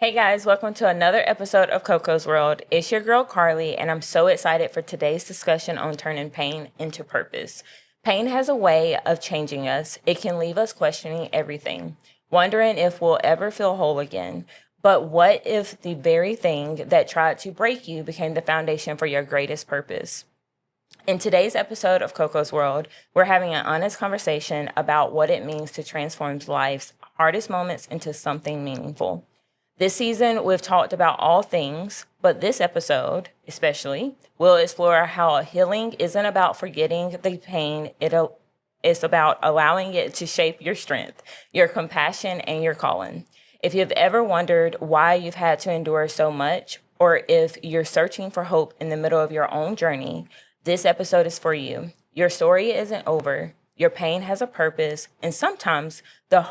Hey guys, welcome to another episode of Coco's World. It's your girl Karly, and I'm so excited for today's discussion on turning pain into purpose. Pain has a way of changing us. It can leave us questioning everything, wondering if we'll ever feel whole again. But what if the very thing that tried to break you became the foundation for your greatest purpose? In today's episode of Coco's World, we're having an honest conversation about what it means to transform life's hardest moments into something meaningful. This season, we've talked about all things, but this episode, especially, will explore how healing isn't about forgetting the pain. It's about allowing it to shape your strength, your compassion, and your calling. If you've ever wondered why you've had to endure so much, or if you're searching for hope in the middle of your own journey, this episode is for you. Your story isn't over. Your pain has a purpose, and sometimes the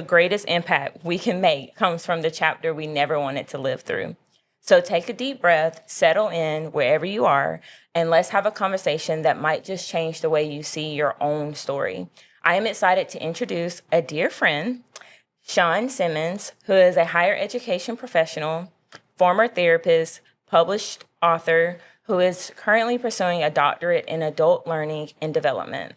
greatest impact we can make comes from the chapter we never wanted to live through. So take a deep breath, settle in wherever you are, and let's have a conversation that might just change the way you see your own story. I am excited to introduce a dear friend, Sean Simmons, who is a higher education professional, former therapist, published author, who is currently pursuing a doctorate in adult learning and development.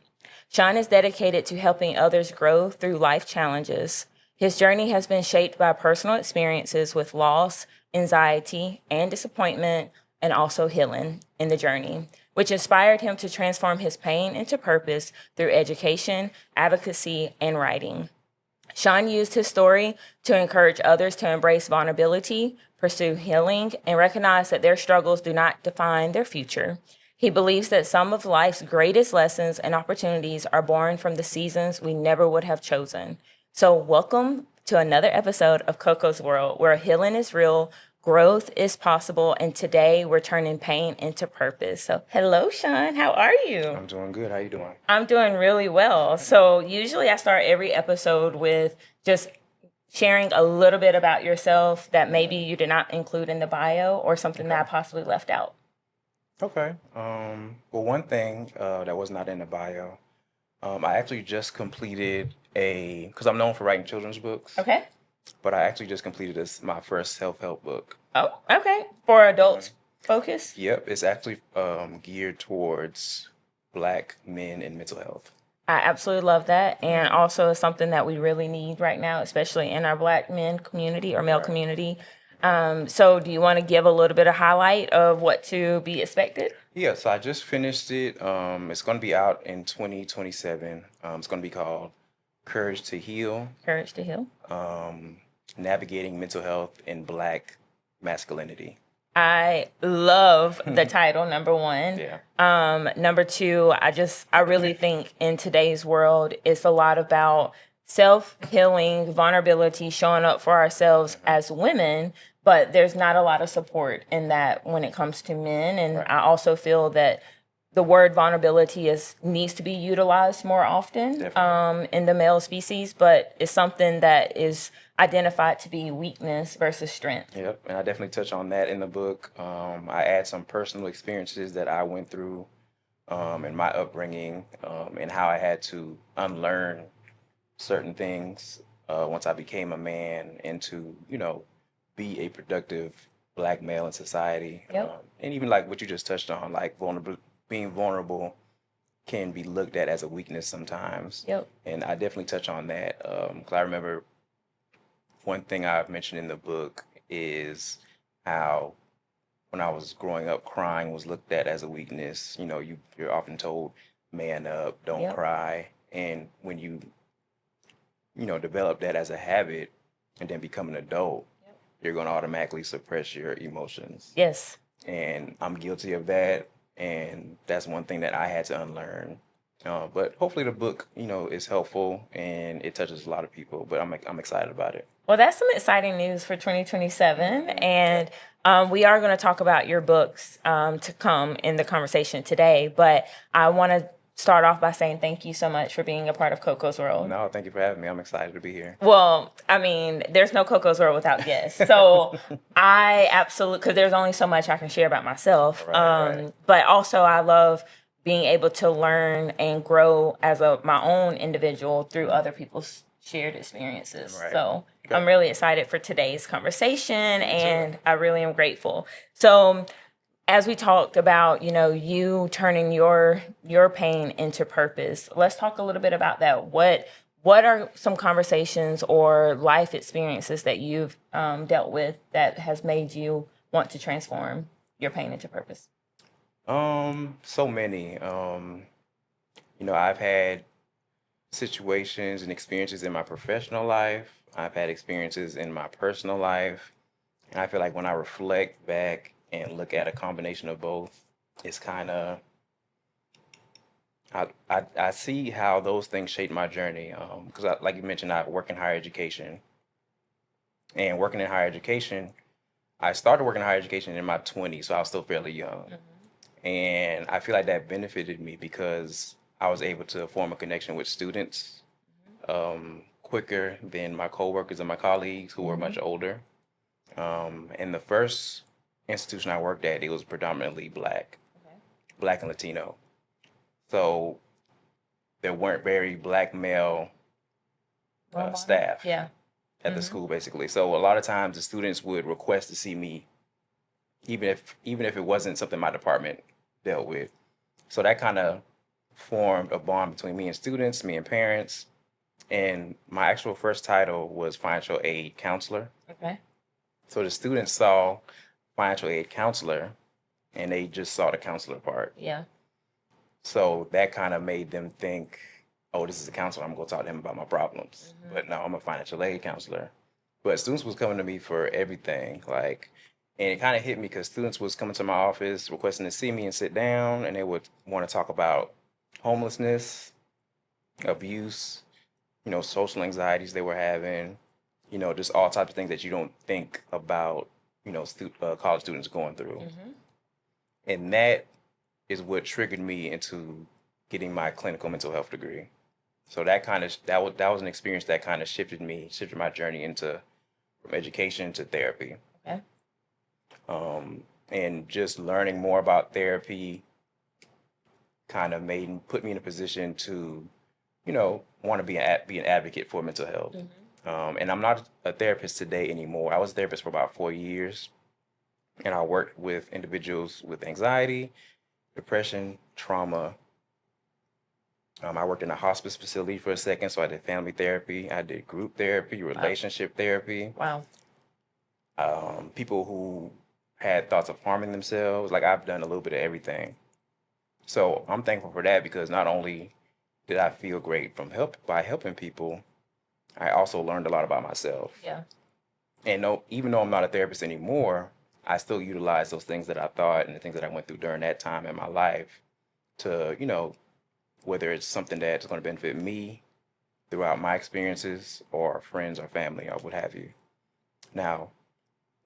Sean is dedicated to helping others grow through life challenges. His journey has been shaped by personal experiences with loss, anxiety, and disappointment, and also healing in the journey, which inspired him to transform his pain into purpose through education, advocacy, and writing. Sean used his story to encourage others to embrace vulnerability, pursue healing, and recognize that their struggles do not define their future. He believes that some of life's greatest lessons and opportunities are born from the seasons we never would have chosen. So welcome to another episode of Coco's World, where healing is real, growth is possible, and today we're turning pain into purpose. So hello, Sean. How are you? I'm doing good. How you doing? I'm doing really well. So usually I start every episode with just sharing a little bit about yourself that maybe you did not include in the bio or something that I possibly left out. Okay. Well, one thing that was not in the bio, I actually just completed because I'm known for writing children's books, Okay. but I actually just completed my first self-help book. Oh, okay. For adults focus? Yep, it's actually geared towards Black men and mental health. I absolutely love that. And also it's something that we really need right now, especially in our Black men community or male Right. community. So do you want to give a little bit of highlight of what to be expected? Yeah, so I just finished it. It's going to be out in 2027. It's going to be called Courage to Heal, Courage to Heal. Navigating Mental Health in Black Masculinity. I love the title, number one. Yeah. Number two, I really think in today's world, it's a lot about self-healing, vulnerability, showing up for ourselves as women, but there's not a lot of support in that when it comes to men. And Right. I also feel that the word vulnerability needs to be utilized more often in the male species, but it's something that is identified to be weakness versus strength. Yep, and I definitely touch on that in the book. I add some personal experiences that I went through in my upbringing and how I had to unlearn certain things once I became a man and to, be a productive Black male in society. Yep. And even like what you just touched on, like being vulnerable can be looked at as a weakness sometimes. Yep. And I definitely touch on that. 'Cause I remember one thing I've mentioned in the book is how when I was growing up, crying was looked at as a weakness. You're often told, man up, don't Yep. cry. And when you, develop that as a habit and then become an adult, you're going to automatically suppress your emotions. Yes. And I'm guilty of that. And that's one thing that I had to unlearn. But hopefully the book, is helpful and it touches a lot of people. But I'm excited about it. Well, that's some exciting news for 2027. And we are going to talk about your books to come in the conversation today. But I want to start off by saying thank you so much for being a part of Coco's World. No, thank you for having me. I'm excited to be here. Well, I mean, there's no Coco's World without guests. So I absolutely, because there's only so much I can share about myself. Right. But also I love being able to learn and grow as my own individual through other people's shared experiences. Right. So Okay. I'm really excited for today's conversation, and too. I really am grateful. So as we talked about, you turning your pain into purpose, let's talk a little bit about that. What are some conversations or life experiences that you've dealt with that has made you want to transform your pain into purpose? So many. I've had situations and experiences in my professional life. I've had experiences in my personal life. And I feel like when I reflect back and look at a combination of both, it's kind of, I see how those things shaped my journey. Because like you mentioned, I work in higher education. And working in higher education, I started working in higher education in my 20s, so I was still fairly young. And I feel like that benefited me because I was able to form a connection with students quicker than my coworkers and my colleagues who were much older. And the first institution I worked at, it was predominantly black and Latino. So there weren't very black male staff Yeah. at the school, basically. So a lot of times the students would request to see me, even if it wasn't something my department dealt with. So that kind of formed a bond between me and students, me and parents. And my actual first title was financial aid counselor. Okay. So the students saw financial aid counselor and they just saw the counselor part. Yeah. So that kind of made them think, oh, this is a counselor. I'm going to talk to him about my problems. But no, I'm a financial aid counselor. But students was coming to me for everything. And it kind of hit me because students was coming to my office requesting to see me and sit down, and they would want to talk about homelessness, abuse, social anxieties they were having, just all types of things that you don't think about, college students going through. And that is what triggered me into getting my clinical mental health degree. So that was an experience that kind of shifted my journey from education to therapy. Okay. And just learning more about therapy kind of put me in a position to, want to be an advocate for mental health. And I'm not a therapist today anymore. I was a therapist for about 4 years, and I worked with individuals with anxiety, depression, trauma. I worked in a hospice facility for a second, so I did family therapy. I did group therapy, relationship therapy. Wow. People who had thoughts of harming themselves. Like, I've done a little bit of everything. So I'm thankful for that because not only did I feel great by helping people, I also learned a lot about myself. Yeah. And even though I'm not a therapist anymore, I still utilize those things that I thought and the things that I went through during that time in my life to, whether it's something that's going to benefit me throughout my experiences or friends or family or what have you. Now,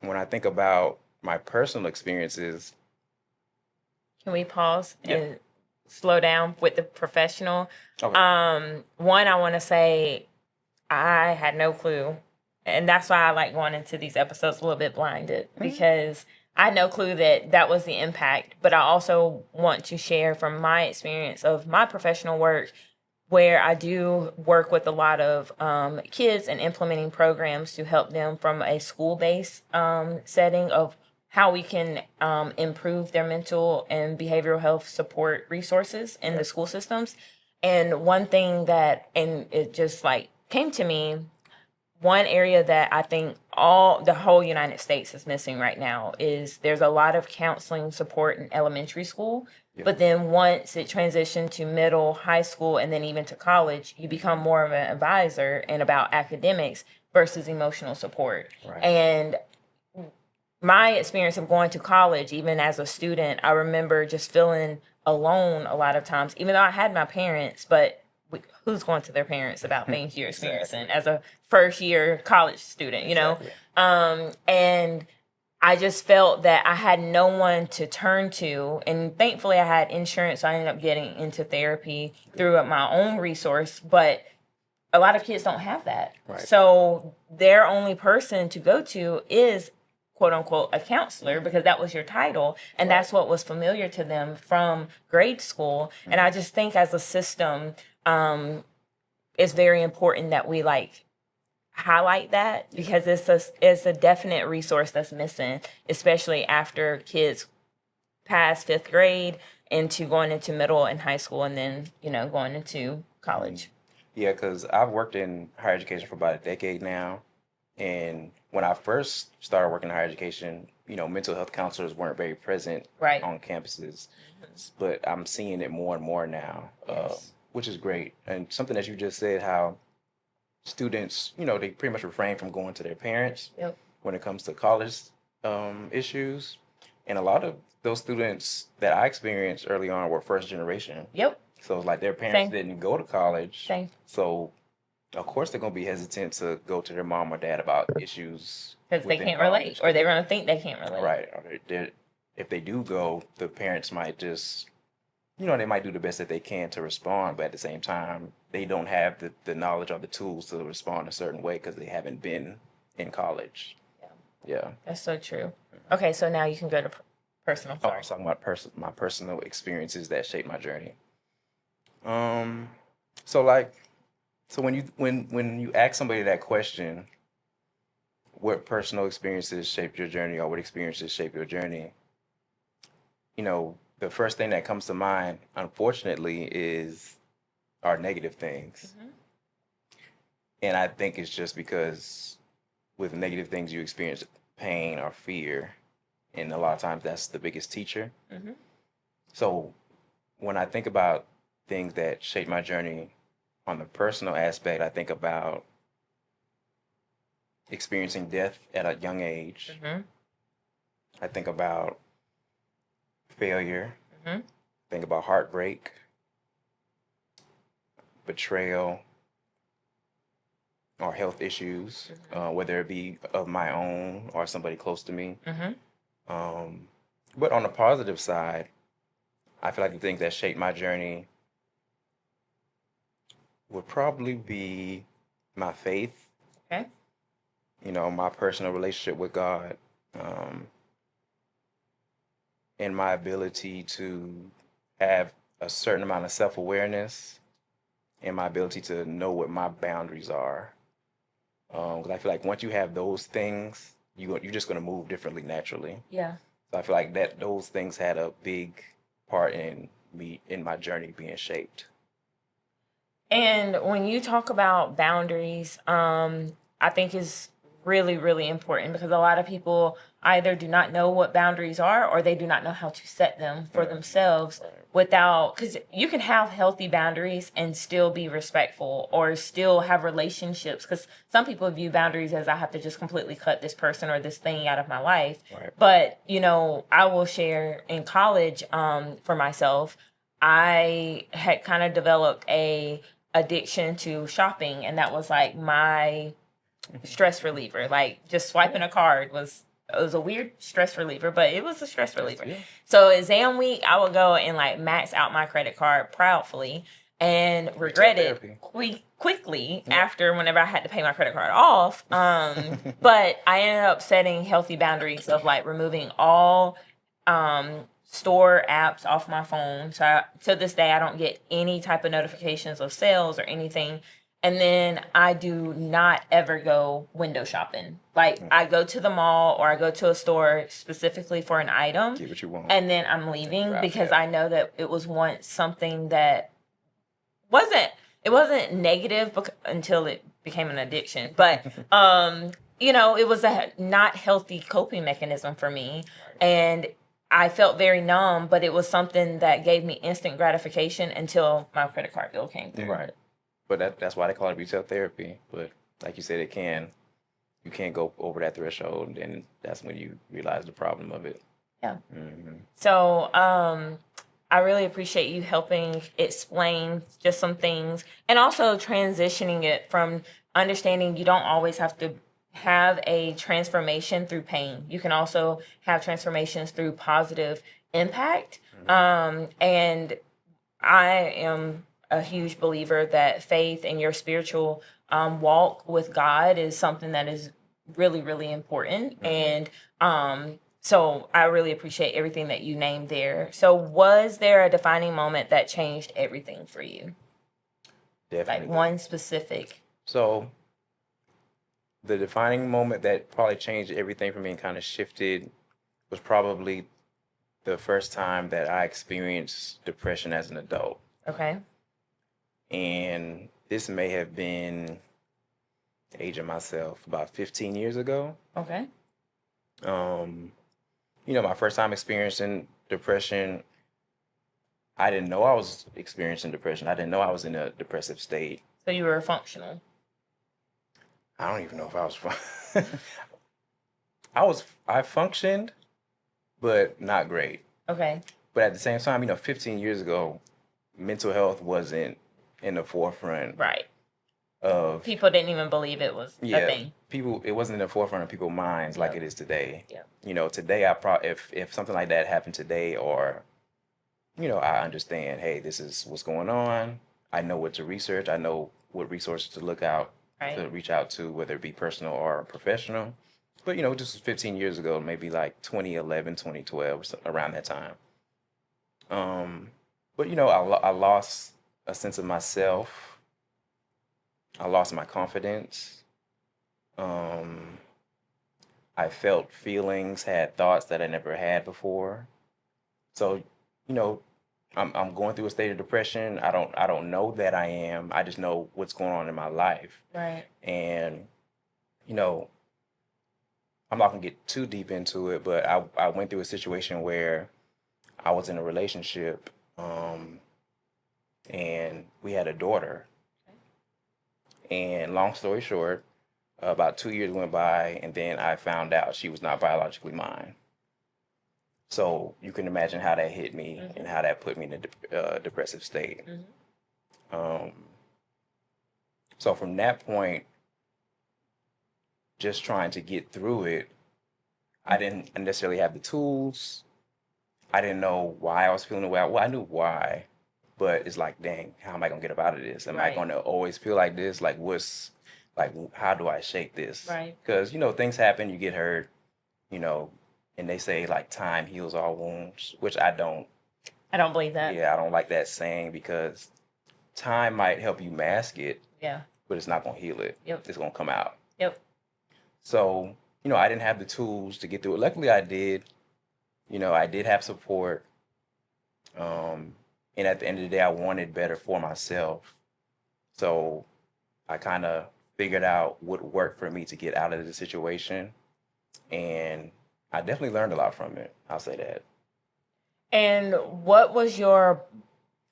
when I think about my personal experiences. Can we pause Yeah. and slow down with the professional? Okay. One, I want to say I had no clue. And that's why I like going into these episodes a little bit blinded because I had no clue that was the impact. But I also want to share from my experience of my professional work where I do work with a lot of kids and implementing programs to help them from a school-based setting of how we can improve their mental and behavioral health support resources in the school systems. And one thing and it just like came to me, one area that I think the whole United States is missing right now is there's a lot of counseling support in elementary school. Yeah. But then once it transitioned to middle, high school, and then even to college, you become more of an advisor and about academics versus emotional support. Right. And my experience of going to college, even as a student, I remember just feeling alone a lot of times, even though I had my parents, but who's going to their parents about things you're experiencing as a first year college student, you know? And I just felt that I had no one to turn to. And thankfully I had insurance. So I ended up getting into therapy through my own resource, but a lot of kids don't have that. Right. So their only person to go to is quote unquote a counselor because that was your title. And that's what was familiar to them from grade school. And I just think as a system, it's very important that we like highlight that, because it's a definite resource that's missing, especially after kids pass fifth grade into going into middle and high school, and then going into college. Yeah, because I've worked in higher education for about a decade now. And when I first started working in higher education, mental health counselors weren't very present Right. on campuses. But I'm seeing it more and more now, Yes. which is great. And something that you just said, how students, they pretty much refrain from going to their parents Yep. when it comes to college issues. And a lot of those students that I experienced early on were first generation. Yep. So like their parents Same. didn't go to college. Same. So of course they're gonna be hesitant to go to their mom or dad about issues Because they within can't college. relate, or they're going to think they can't relate. Right. Or if they do go, the parents might just, they might do the best that they can to respond, but at the same time, they don't have the knowledge or the tools to respond a certain way because they haven't been in college. Yeah. That's so true. Okay, so now you can go to personal. Oh, I Sorry. was talking about my personal experiences that shaped my journey. So when you ask somebody that question, what personal experiences shaped your journey, or what experiences shape your journey, the first thing that comes to mind, unfortunately, are negative things. Mhm. And I think it's just because with negative things you experience pain or fear, and a lot of times that's the biggest teacher. Mhm. So when I think about things that shape my journey on the personal aspect, I think about experiencing death at a young age. Mhm. I think about failure. Mhm. Think about heartbreak, betrayal, or health issues, whether it be of my own or somebody close to me. Mhm. But on the positive side, I feel like the things that shaped my journey would probably be my faith, Okay. my personal relationship with God, and my ability to have a certain amount of self-awareness, and my ability to know what my boundaries are. Because I feel like once you have those things, you're just going to move differently naturally. Yeah. So I feel like that those things had a big part in my journey being shaped. And when you talk about boundaries, I think is really, really important, because a lot of people either do not know what boundaries are, or they do not know how to set them for themselves without, because you can have healthy boundaries and still be respectful or still have relationships. Because some people view boundaries as, I have to just completely cut this person or this thing out of my life. Right. But, I will share in college, for myself, I had kind of developed a addiction to shopping, and that was like my stress reliever. Like just swiping a card was a weird stress reliever, but it was a stress reliever. Yeah. So exam week, I would go and like max out my credit card proudly, and regret it quickly after, whenever I had to pay my credit card off. But I ended up setting healthy boundaries of like removing all store apps off my phone. So to this day, I don't get any type of notifications of sales or anything. And then I do not ever go window shopping. Like I go to the mall or I go to a store specifically for an item. Get what you want. And then I'm leaving, Right, because yeah. I know that it was once something that wasn't negative until it became an addiction. But it was a not healthy coping mechanism for me. And I felt very numb, but it was something that gave me instant gratification until my credit card bill came through. Right. But that's why they call it retail therapy. But like you said, you can't go over that threshold, and then that's when you realize the problem of it. Yeah. Mm-hmm. So I really appreciate you helping explain just some things, and also transitioning it from understanding you don't always have to have a transformation through pain. You can also have transformations through positive impact. And I am a huge believer that faith and your spiritual walk with God is something that is really, really important. And so I really appreciate everything that you named there. So was there a defining moment that changed everything for you? Definitely. Like one specific. So the defining moment that probably changed everything for me and kind of shifted was probably the first time that I experienced depression as an adult. Okay. And this may have been aging myself about 15 years ago. Okay. Um, my first time experiencing depression, I didn't know I was experiencing depression. I didn't know I was in a depressive state. So you were functional. I don't even know if I was I functioned, but not great. Okay. But at the same time, 15 years ago, mental health wasn't in the forefront Right. of People didn't even believe it was a thing. It wasn't in the forefront of people's minds like Yep. it is today. Yeah. Today I probably if something like that happened today, or I understand, hey, this is what's going on. I know what to research. I know what resources to look out Right. to reach out to, whether it be personal or professional. But this was 15 years ago, maybe like 2011, 2012, around that time. But I lost a sense of myself. I lost my confidence. I felt feelings, had thoughts that I never had before. So, you know, I'm going through a state of depression. I don't know that I am. I just know what's going on in my life. Right. And, you know, I'm not gonna get too deep into it, but I went through a situation where I was in a relationship, and we had a daughter. And long story short, about 2 years went by, and then I found out she was not biologically mine. So you can imagine how that hit me and how that put me in a depressive state. Um, so from that point, just trying to get through it, I didn't necessarily have the tools. I didn't know why I was feeling the way. Well, I knew why, but it's like, dang, how am I gonna get up out of this? Am I Right. gonna always feel like this? Like, how do I shake this? Right. Because things happen, you get hurt, you know, and they say like time heals all wounds, which I don't. I don't believe that. Yeah, I don't like that saying, because time might help you mask it, Yeah. but it's not gonna heal it. Yep. It's gonna come out. Yep. So, I didn't have the tools to get through it. Luckily, I did. I did have support. And at the end of the day, I wanted better for myself. So I kind of figured out what worked for me to get out of the situation. And I definitely learned a lot from it. I'll say that. And what was your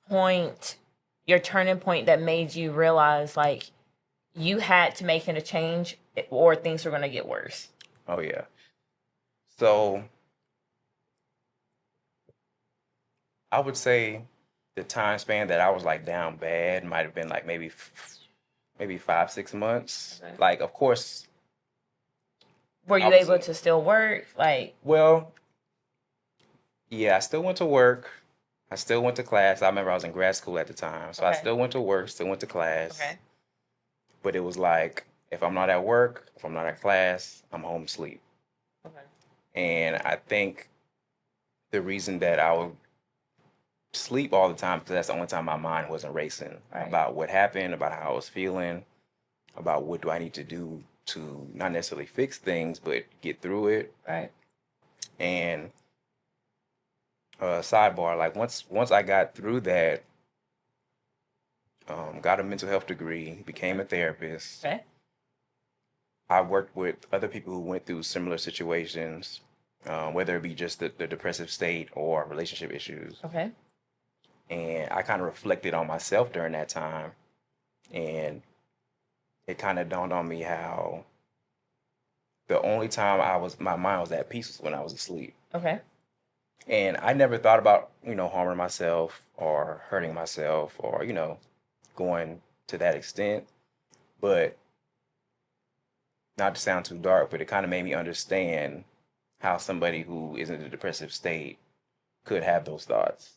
point, your turning point that made you realize like you had to make it a change or things were going to get worse? Oh, yeah. So I would say the time span that I was like down bad might have been like maybe 5, 6 months. Okay. Like, of course, Were you able to still work? Like, well, yeah, I still went to work. I still went to class. I remember I was in grad school at the time. So I Okay. still went to work, still went to class. okay. But it was like, if I'm not at work, if I'm not at class, I'm home asleep. Okay. And I think the reason that I would sleep all the time, because that's the only time my mind wasn't racing Right. about what happened, about how I was feeling, about what do I need to do to not necessarily fix things, but get through it. Right. And sidebar, like once I got through that, got a mental health degree, became a therapist. Okay. I worked with other people who went through similar situations, whether it be just the depressive state or relationship issues. Okay. And I kind of reflected on myself during that time, and it kind of dawned on me how the only time my mind was at peace was when I was asleep. Okay. And I never thought about, harming myself or hurting myself or, going to that extent. But not to sound too dark, but it kind of made me understand how somebody who is in a depressive state could have those thoughts.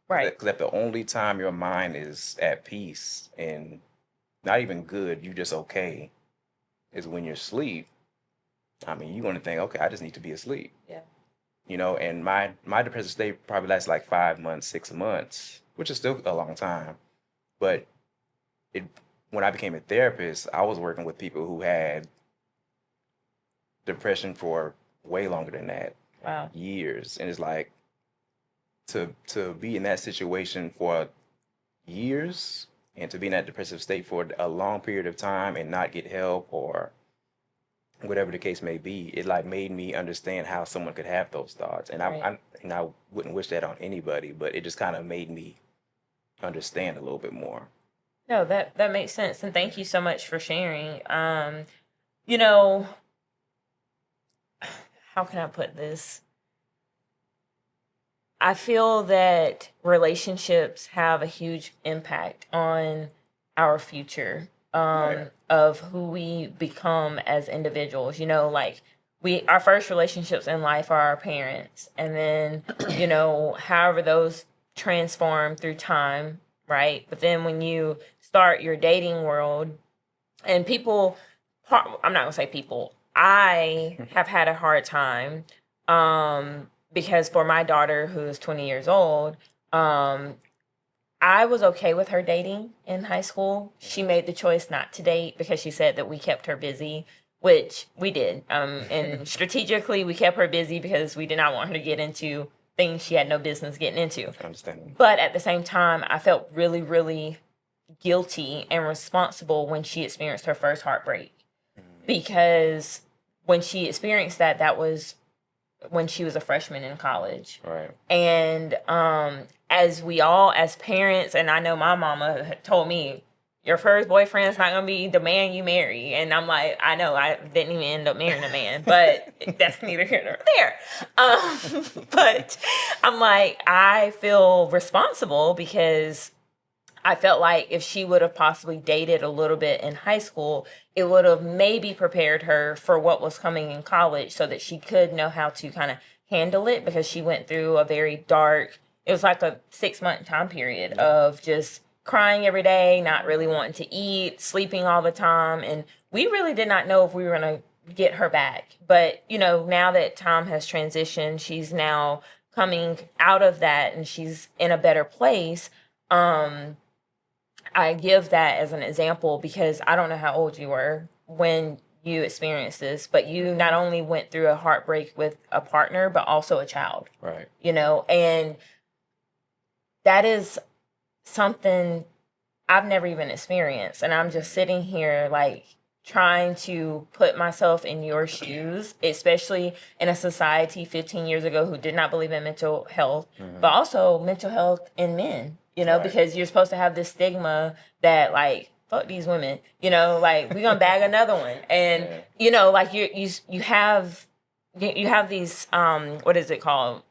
Right. Because at the only time your mind is at peace and not even good, you just okay, is when you're asleep. I mean, you're going to think, okay, I just need to be asleep. Yeah. And my depressive state probably lasts like 5 months, 6 months, which is still a long time. But it when I became a therapist, I was working with people who had depression for way longer than that, Wow. years. And it's like to be in that situation for years and to be in that depressive state for a long period of time and not get help or whatever the case may be, it like made me understand how someone could have those thoughts. And Right. I wouldn't wish that on anybody, but it just kind of made me understand a little bit more. No, that makes sense, and thank you so much for sharing. You know, how can I put this? I feel that relationships have a huge impact on our future, Right. of who we become as individuals. You know, like our first relationships in life are our parents, and then, however those transform through time, right? But then when you start your dating world, and I'm not gonna say people, I have had a hard time, because for my daughter who's 20 years old, um, I was okay with her dating in high school. She made the choice not to date because she said that we kept her busy, which we did. And strategically, we kept her busy because we did not want her to get into things she had no business getting into. Understanding. But at the same time, I felt really, really guilty and responsible when she experienced her first heartbreak, because when she experienced that, that was when she was a freshman in college. Right. And as we all, as parents, and I know my mama had told me, your first boyfriend is not going to be the man you marry. And I'm like, I know, I didn't even end up marrying a man, but that's neither here nor there. But I'm like, I feel responsible because I felt like if she would have possibly dated a little bit in high school, it would have maybe prepared her for what was coming in college so that she could know how to kind of handle it, because she went through a very dark, it was like a 6-month time period of just crying every day, not really wanting to eat, sleeping all the time. And we really did not know if we were going to get her back. But, now that time has transitioned, she's now coming out of that and she's in a better place. I give that as an example because I don't know how old you were when you experienced this, but you not only went through a heartbreak with a partner, but also a child. Right. And that is something I've never even experienced. And I'm just sitting here like trying to put myself in your shoes, especially in a society 15 years ago who did not believe in mental health, but also mental health in men, Right. because you're supposed to have this stigma that like, fuck these women, like we're gonna bag another one. And, like you have these, what is it called?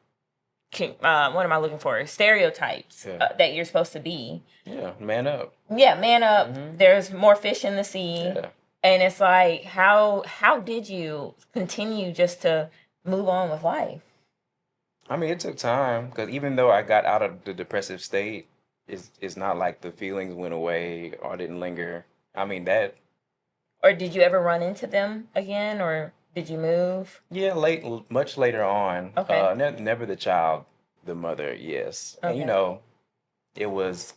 What am I looking for? Stereotypes that you're supposed to be. Yeah, man up. Yeah, man up. There's more fish in the sea. Yeah. And it's like, how did you continue just to move on with life? I mean, it took time because even though I got out of the depressive state, it's not like the feelings went away or didn't linger. I mean, that, Or did you ever run into them again, or did you move? yeah, much later on. Okay. Never the child, the mother, yes. And Okay. it was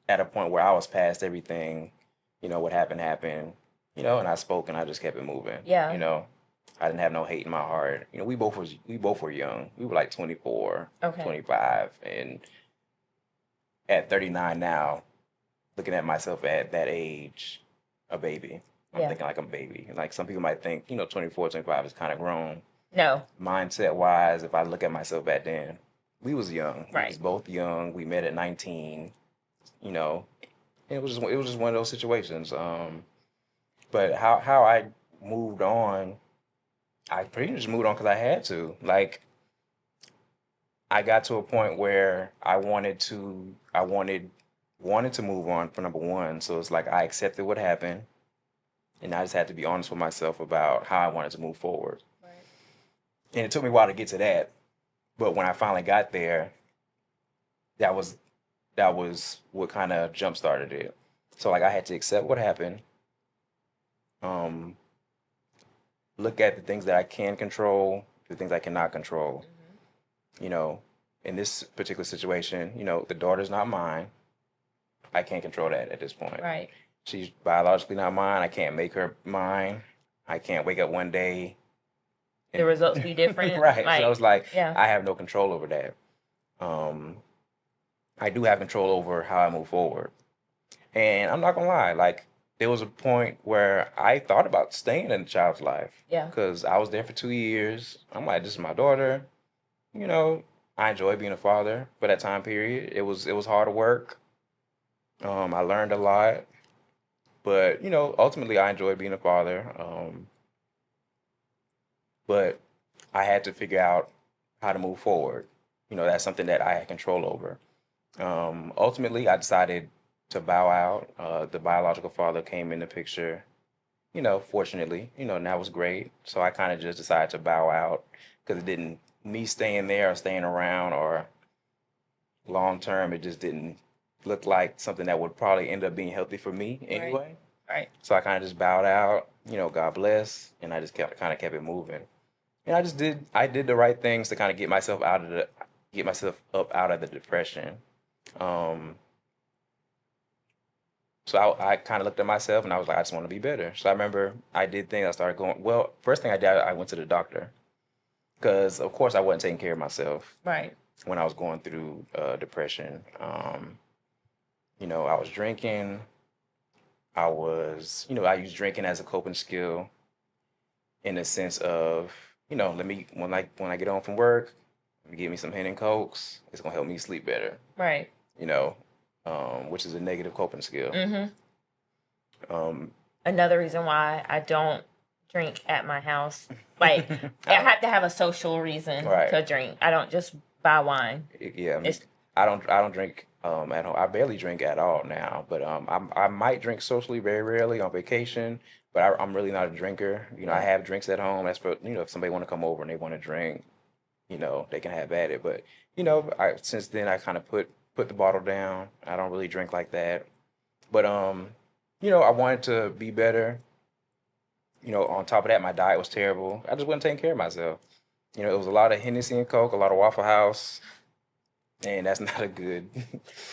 at a point where I was past everything. What happened happened. And I spoke and I just kept it moving. Yeah. I didn't have no hate in my heart. We both were young. We were like 24, Okay. 25, and at 39 now, looking at myself at that age, a baby. I'm Yeah. thinking like I'm a baby. Like some people might think, 24, 25 is kind of grown. No. Mindset wise, if I look at myself back then, we was young. We Right. was both young. We met at 19. It was just one of those situations. But how I moved on, I pretty much moved on because I had to. Like, I got to a point where I wanted to move on for number one. So it's like I accepted what happened, and I just had to be honest with myself about how I wanted to move forward. Right. And it took me a while to get to that, but when I finally got there, that was what kind of jump started it. So like I had to accept what happened, look at the things that I can control, the things I cannot control. In this particular situation, the daughter's not mine. I can't control that at this point. Right. She's biologically not mine. I can't make her mine. I can't wake up one day The results be different. right. Like, So I was like, yeah. I have no control over that. I do have control over how I move forward. And I'm not gonna lie, like there was a point where I thought about staying in the child's life. Yeah. Because I was there for 2 years. I'm like, this is my daughter. You know, I enjoy being a father for that time period. It was hard work. I learned a lot. But, ultimately I enjoyed being a father. But I had to figure out how to move forward. That's something that I had control over. Ultimately, I decided to bow out. The biological father came in the picture, fortunately, and that was great. So I kind of just decided to bow out because it didn't, me staying there or staying around or long term, it just didn't look like something that would probably end up being healthy for me anyway. Right. So I kind of just bowed out, God bless, and I just kind of kept it moving. And I did the right things to kind of get myself up out of the depression. So I kind of looked at myself and I was like, I just want to be better. So I remember I did things. I started going, well, first thing I did, I went to the doctor because of course I wasn't taking care of myself. Right. When I was going through depression. I was drinking. I used drinking as a coping skill in the sense of, when I get home from work, let me get me some Hen and Cokes. It's gonna help me sleep better. Right. Which is a negative coping skill. Another reason why I don't drink at my house, like I have to have a social reason to drink. I don't just buy wine. Yeah, I don't drink at home. I barely drink at all now, but I might drink socially very rarely on vacation. But I'm really not a drinker. I have drinks at home. That's for if somebody want to come over and they want to drink, they can have at it. But since then I kind of put the bottle down. I don't really drink like that. But I wanted to be better. On top of that, my diet was terrible. I just wasn't taking care of myself. It was a lot of Hennessy and Coke, a lot of Waffle House, and that's not a good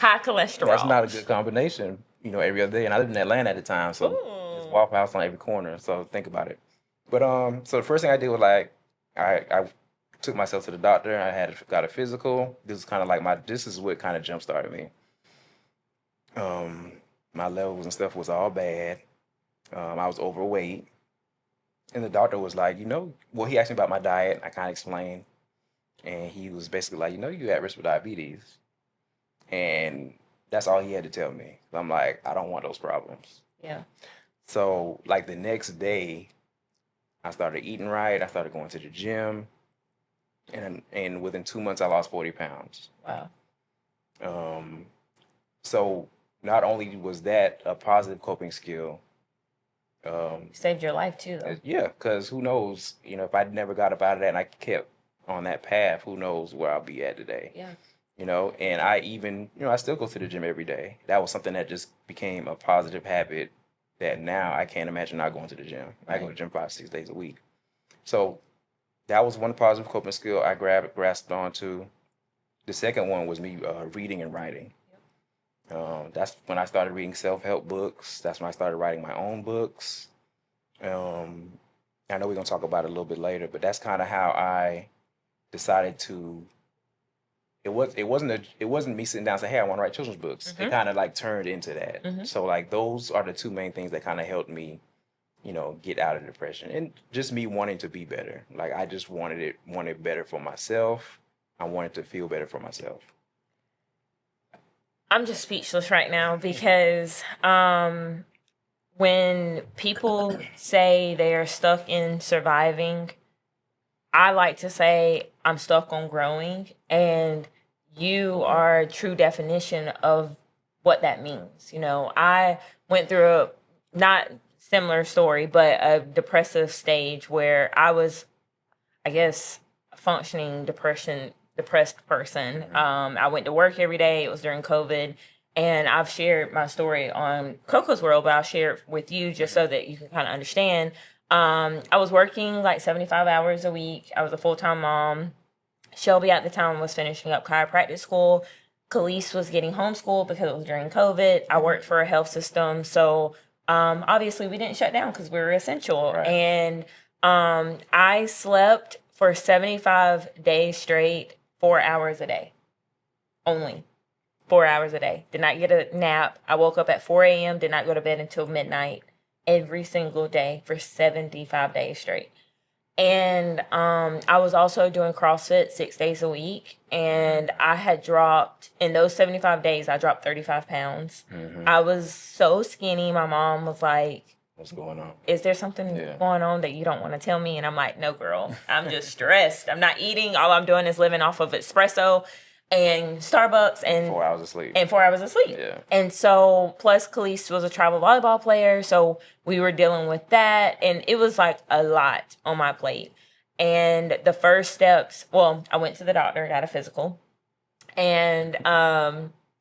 high cholesterol. That's not a good combination. Every other day, and I lived in Atlanta at the time, so there's Waffle House on every corner. So think about it. But so the first thing I did was I took myself to the doctor. I got a physical. This is kind of like this is what kind of jump started me. My levels and stuff was all bad. I was overweight. And the doctor was like, well, he asked me about my diet. I kind of explained. And he was basically like, you at risk for diabetes. And that's all he had to tell me. I'm like, I don't want those problems. Yeah. So like the next day, I started eating right. I started going to the gym. And within 2 months, I lost 40 pounds. Wow. So not only was that a positive coping skill, saved your life too, though. Yeah, because who knows, if I never got up out of that and I kept on that path, who knows where I'll be at today. Yeah. And I even, I still go to the gym every day. That was something that just became a positive habit that now I can't imagine not going to the gym. Right. I go to the gym 5-6 days a week. So that was one positive coping skill I grasped onto. The second one was me reading and writing. That's when I started reading self-help books. That's when I started writing my own books. I know we're going to talk about it a little bit later, but that's kind of how I decided to. It wasn't me sitting down and saying, hey, I want to write children's books. It kind of like turned into that. So like those are the two main things that kind of helped me, get out of depression, and just me wanting to be better. Like I just wanted better for myself. I wanted to feel better for myself. I'm just speechless right now because when people say they are stuck in surviving, I like to say I'm stuck on growing, and you are a true definition of what that means. I went through a not similar story, but a depressive stage where I was, I guess, functioning depressed person. I went to work every day. It was during COVID. And I've shared my story on KOKO'S World, but I'll share it with you just so that you can kind of understand. I was working like 75 hours a week. I was a full-time mom. Shelby at the time was finishing up chiropractic school. Khalees was getting homeschooled because it was during COVID. I worked for a health system. So obviously we didn't shut down because we were essential. Right. And I slept for 75 days straight, 4 hours a day. Only 4 hours a day. Did not get a nap. I woke up at 4 a.m., did not go to bed until midnight every single day for 75 days straight. And I was also doing CrossFit 6 days a week. And I had dropped, in those 75 days, I dropped 35 pounds. I was so skinny. My mom was like, What's going on? is there something going on that you don't want to tell me? And I'm like, no, girl, I'm just stressed. I'm not eating. All I'm doing is living off of espresso and Starbucks and 4 hours of sleep. And 4 hours of sleep. Yeah. And so, plus Khalees was a travel volleyball player, so we were dealing with that, and it was like a lot on my plate. And the first steps, well, I went to the doctor, got a physical, and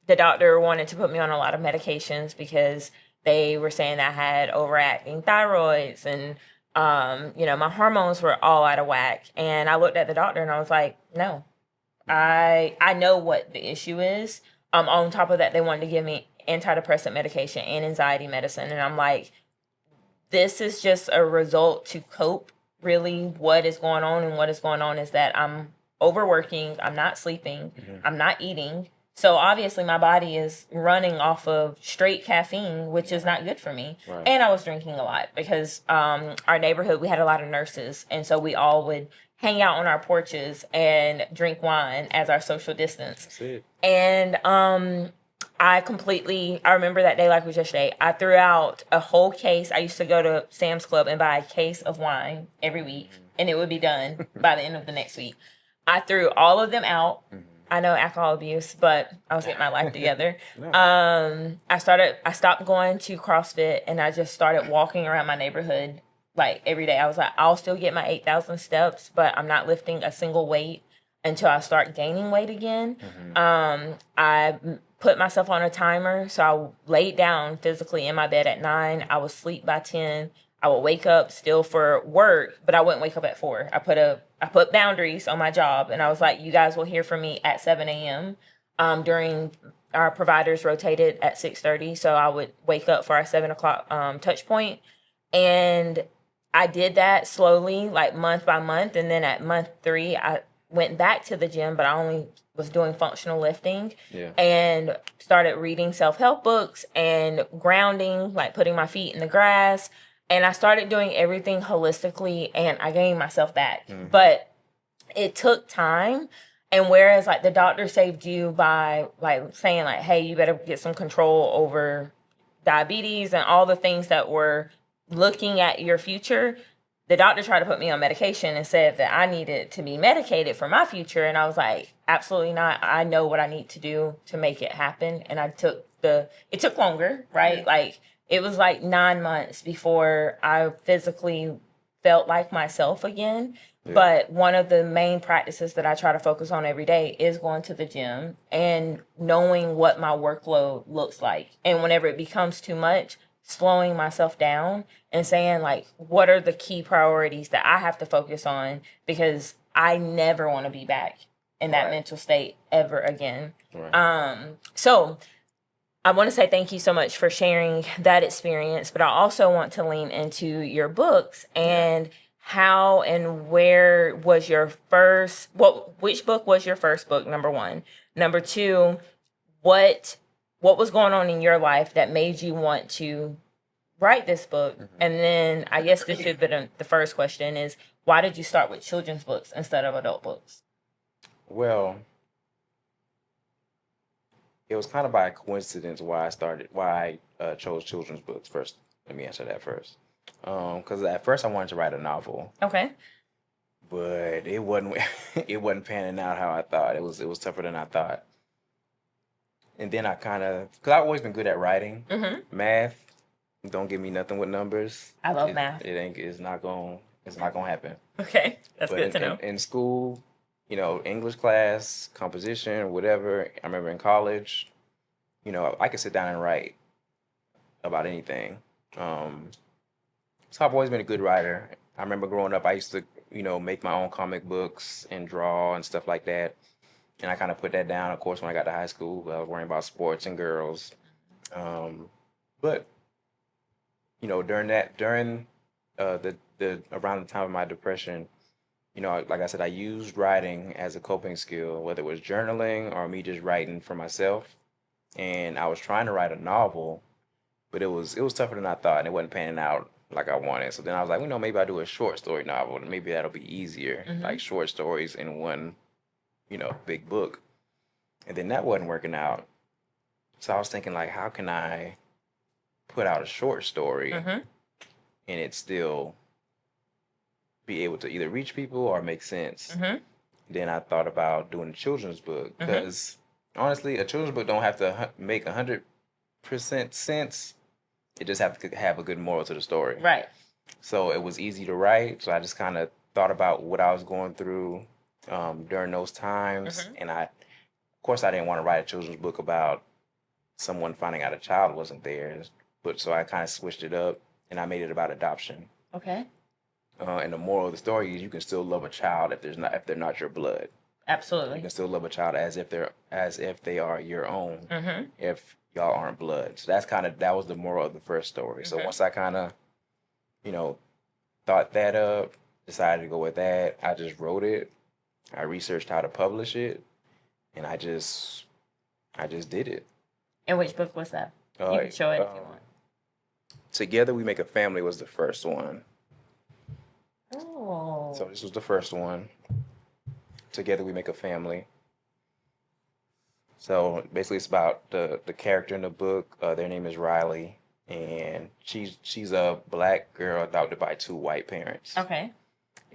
the doctor wanted to put me on a lot of medications because they were saying that I had overacting thyroids and my hormones were all out of whack. And I looked at the doctor and I was like, no, I know what the issue is. On top of that, they wanted to give me antidepressant medication and anxiety medicine. And I'm like, this is just a result to cope. Really, what is going on? And what is going on is that I'm overworking. I'm not sleeping. I'm not eating. So obviously my body is running off of straight caffeine, which is not good for me. Right. And I was drinking a lot because our neighborhood, we had a lot of nurses. And so we all would hang out on our porches and drink wine as our social distance. That's it. And I remember that day like it was yesterday. I threw out a whole case. I used to go to Sam's Club and buy a case of wine every week, and it would be done by the end of the next week. I threw all of them out. I know alcohol abuse, but I was getting my life together. No. I stopped going to CrossFit, and I just started walking around my neighborhood like every day. I was like, I'll still get my 8,000 steps, but I'm not lifting a single weight until I start gaining weight again. I put myself on a timer, so I laid down physically in my bed at 9. I would sleep by 10. I would wake up still for work, but I wouldn't wake up at 4. I put boundaries on my job, and I was like, you guys will hear from me at 7 a.m. During our providers rotated at 6:30, so I would wake up for our 7 o'clock touch point. And I did that slowly, like month by month, and then at month 3, I went back to the gym, but I only was doing functional lifting and started reading self-help books and grounding, like putting my feet in the grass. And I started doing everything holistically, and I gained myself back. But it took time. And whereas like the doctor saved you by like saying like, hey, you better get some control over diabetes and all the things that were looking at your future, the doctor tried to put me on medication and said that I needed to be medicated for my future. And I was like, absolutely not. I know what I need to do to make it happen. And it took longer, right? Like it was like 9 months before I physically felt like myself again. But one of the main practices that I try to focus on every day is going to the gym and knowing what my workload looks like. And whenever it becomes too much, slowing myself down and saying like, what are the key priorities that I have to focus on, because I never want to be back in that mental state ever again. So I want to say thank you so much for sharing that experience, but I also want to lean into your books and how and where was your first, which book was your first book, number one? Number two, what was going on in your life that made you want to write this book? And then I guess this should be the first question is, why did you start with children's books instead of adult books? Well, it was kind of by coincidence why I chose children's books first. Let me answer that first. Because at first I wanted to write a novel. Okay. But it wasn't panning out how I thought. It was tougher than I thought. And then because I've always been good at writing. Math, don't give me nothing with numbers. I love math. It's not gonna happen. Okay, that's good to know. In school, English class, composition, whatever. I remember in college, I could sit down and write about anything. So I've always been a good writer. I remember growing up, I used to, make my own comic books and draw and stuff like that. And I kind of put that down. Of course, when I got to high school, I was worrying about sports and girls. But during the around the time of my depression, like I said, I used writing as a coping skill, whether it was journaling or me just writing for myself. And I was trying to write a novel, but it was tougher than I thought, and it wasn't panning out like I wanted. So then I was like, maybe I'll do a short story novel, and maybe that'll be easier, like short stories in one, big book. And then that wasn't working out. So I was thinking, like, how can I put out a short story and it still be able to either reach people or make sense? Then I thought about doing a children's book because honestly, a children's book don't have to make 100% sense. It just have to have a good moral to the story. Right. So it was easy to write. So I just kind of thought about what I was going through during those times, and of course, I didn't want to write a children's book about someone finding out a child wasn't theirs. But so I kind of switched it up, and I made it about adoption. Okay. And the moral of the story is you can still love a child if they're not your blood. Absolutely. You can still love a child as if they are your own. If y'all aren't blood. So that was the moral of the first story. So once I kind of, thought that up, decided to go with that, I just wrote it. I researched how to publish it, and I just did it. And which book was that? You can show it if you want. Together We Make a Family was the first one. Oh. So this was the first one. Together We Make a Family. So basically, it's about the character in the book. Their name is Riley, and she's a black girl adopted by two white parents. Okay.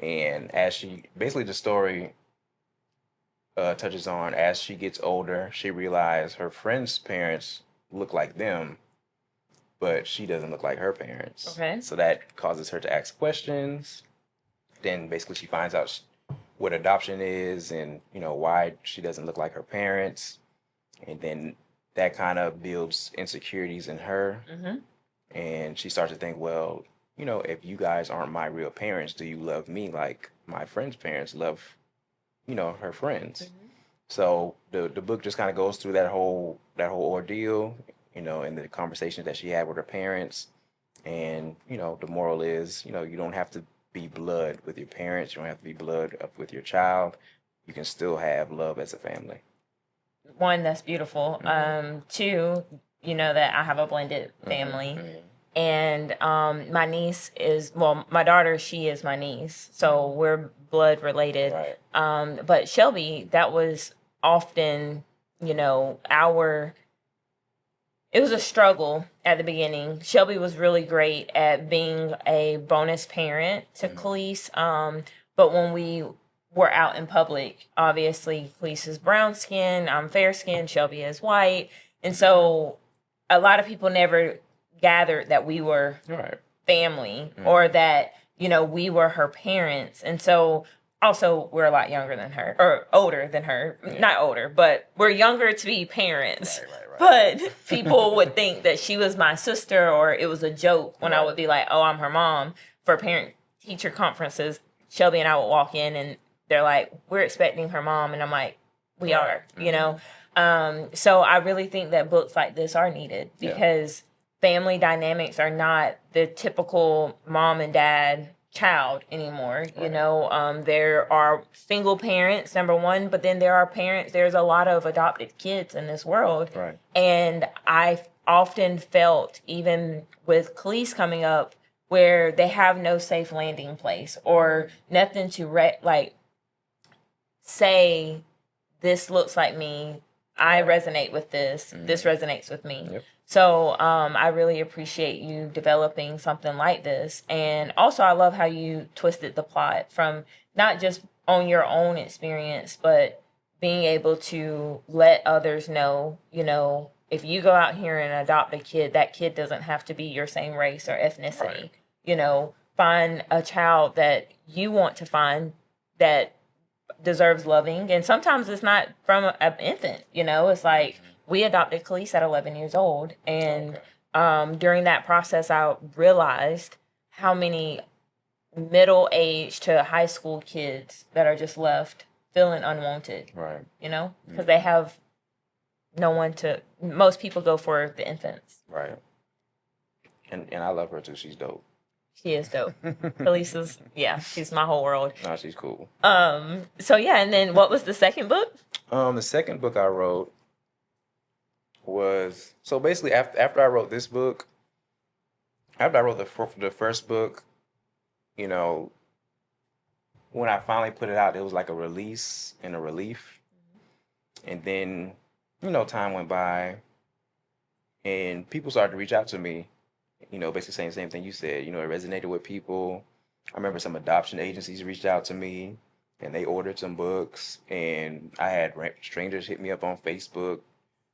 And the story touches on as she gets older, she realizes her friends' parents look like them, but she doesn't look like her parents. Okay. So that causes her to ask questions. Then basically she finds out what adoption is and, why she doesn't look like her parents. And then that kind of builds insecurities in her. And she starts to think, well, if you guys aren't my real parents, do you love me like my friend's parents love, her friends? So the book just kind of goes through that whole ordeal, and the conversations that she had with her parents. And, the moral is, you don't have to be blood with your parents. You don't have to be blood with your child. You can still have love as a family. One, that's beautiful. Two, that I have a blended family. And my niece my daughter, she is my niece. So we're blood related. Right. But Shelby, that was often, it was a struggle at the beginning. Shelby was really great at being a bonus parent to Khalees. But when we were out in public, obviously Khalees is brown skin, I'm fair skin, Shelby is white. And so a lot of people never gathered that we were family or that, we were her parents. And so also we're a lot younger than her or older than her. Not older, but we're younger to be parents. Right. But people would think that she was my sister, or it was a joke when I would be like, oh, I'm her mom. For parent teacher conferences, Shelby and I would walk in and they're like, we're expecting her mom. And I'm like, we are, So I really think that books like this are needed because family dynamics are not the typical mom and dad child anymore. There are single parents, number one, but then there's a lot of adopted kids in this world. Right. And I often felt, even with Khalees coming up, where they have no safe landing place or nothing to say, this looks like me, I resonate with this, this resonates with me. Yep. So I really appreciate you developing something like this. And also I love how you twisted the plot from not just on your own experience, but being able to let others know, if you go out here and adopt a kid, that kid doesn't have to be your same race or ethnicity. Right. Find a child that you want to find that deserves loving. And sometimes it's not from an infant, it's like, we adopted Khalees at 11 years old. And during that process, I realized how many middle-aged to high school kids that are just left feeling unwanted, Right. you know, because they have no one to. Most people go for the infants. Right. And I love her too. She's dope. She is dope. Elisa's, she's my whole world. No, she's cool. So yeah, and then what was the second book? The second book I wrote was, so basically after I wrote this book, after I wrote the first book, you know, when I finally put it out, it was like a release and a relief. And then, you know, time went by and people started to reach out to me, you know, basically saying the same thing you said. You know, it resonated with people. I remember some adoption agencies reached out to me and they ordered some books. And I had strangers hit me up on Facebook.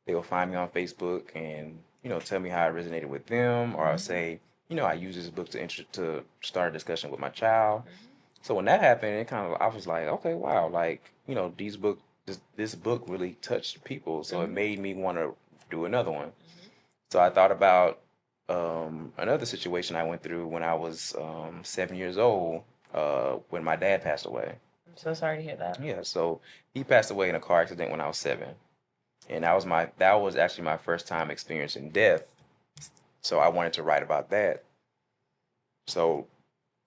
They will find me on Facebook and, you know, tell me how it resonated with them, or I'll say, you know, I use this book to start a discussion with my child. So when that happened, it kind of, I was like, okay, wow, like, you know, this book really touched people. So it made me want to do another one. So I thought about another situation I went through when I was 7 years old, when my dad passed away. I'm so sorry to hear that. Yeah, so he passed away in a car accident when I was 7. And that was actually my first time experiencing death. So I wanted to write about that. So